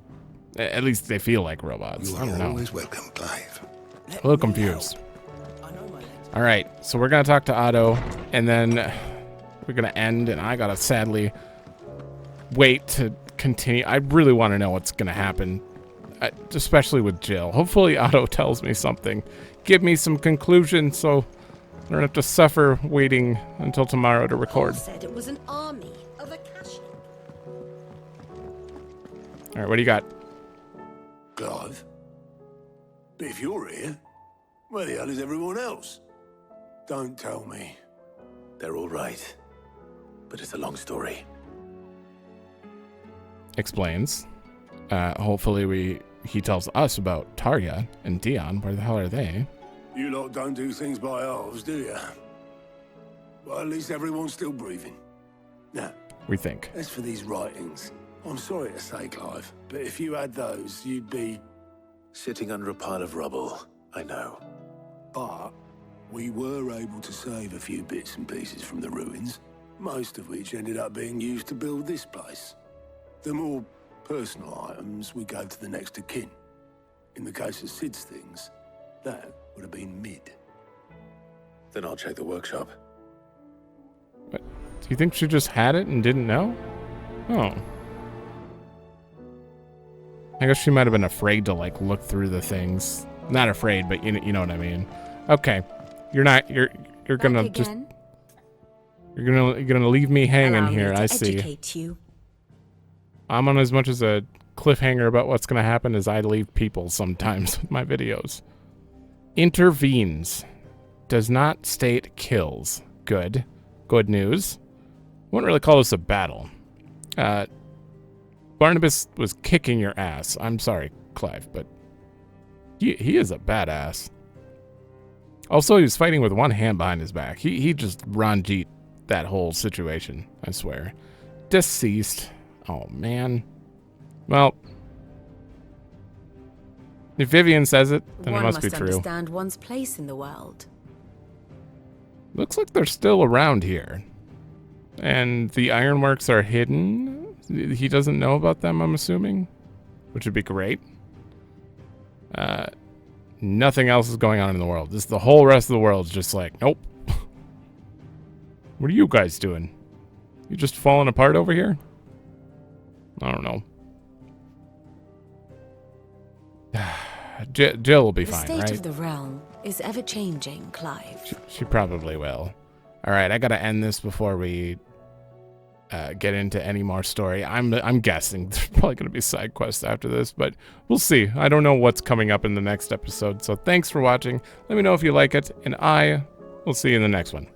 At least they feel like robots. I don't know. Always welcome, Clive. A little confused. All right, so we're gonna talk to Otto, and then we're gonna end, and I gotta sadly wait to continue. I really want to know what's gonna happen, especially with Jill. Hopefully Otto tells me something. Give me some conclusion so I don't have to suffer waiting until tomorrow to record. Said it was an army of Akashic. All right, what do you got? Clive? But if you're here, where the hell is everyone else? Don't tell me. They're all right, but it's a long story. Explains. Hopefully he tells us about Tarja and Dion. Where the hell are they? You lot don't do things by halves, do you? Well, at least everyone's still breathing. Now, We think. as for these writings, I'm sorry to say, Clive, but if you had those, you'd be... Sitting under a pile of rubble, I know. But we were able to save a few bits and pieces from the ruins, most of which ended up being used to build this place. The more personal items we gave to the next of kin. In the case of Sid's things, that would have been mid. Then I'll check the workshop. What? Do you think she just had it and didn't know? Oh. I guess she might have been afraid to like look through the things. Not afraid, but you know what I mean. Okay. You're gonna just you're gonna leave me hanging here, I see. You. I'm on as much as a cliffhanger about what's gonna happen as I leave people sometimes with my videos. Intervenes. Does not state kills. Good. Good news. Wouldn't really call this a battle. Barnabas was kicking your ass. I'm sorry, Clive, but he is a badass. Also, he was fighting with one hand behind his back. He just Ranjit that whole situation, I swear. Deceased. Oh, man. Well, if Vivian says it, then it must be true. One must understand one's place in the world. Looks like they're still around here. And the ironworks are hidden. He doesn't know about them, I'm assuming. Which would be great. Nothing else is going on in the world. The whole rest of the world is just like, nope. What are you guys doing? You just falling apart over here? I don't know. Jill will be fine, right? The state of the realm is ever-changing, Clive. She probably will. All right, I got to end this before we get into any more story. I'm guessing there's probably going to be side quests after this, but we'll see. I don't know what's coming up in the next episode. So thanks for watching. Let me know if you like it, and I will see you in the next one.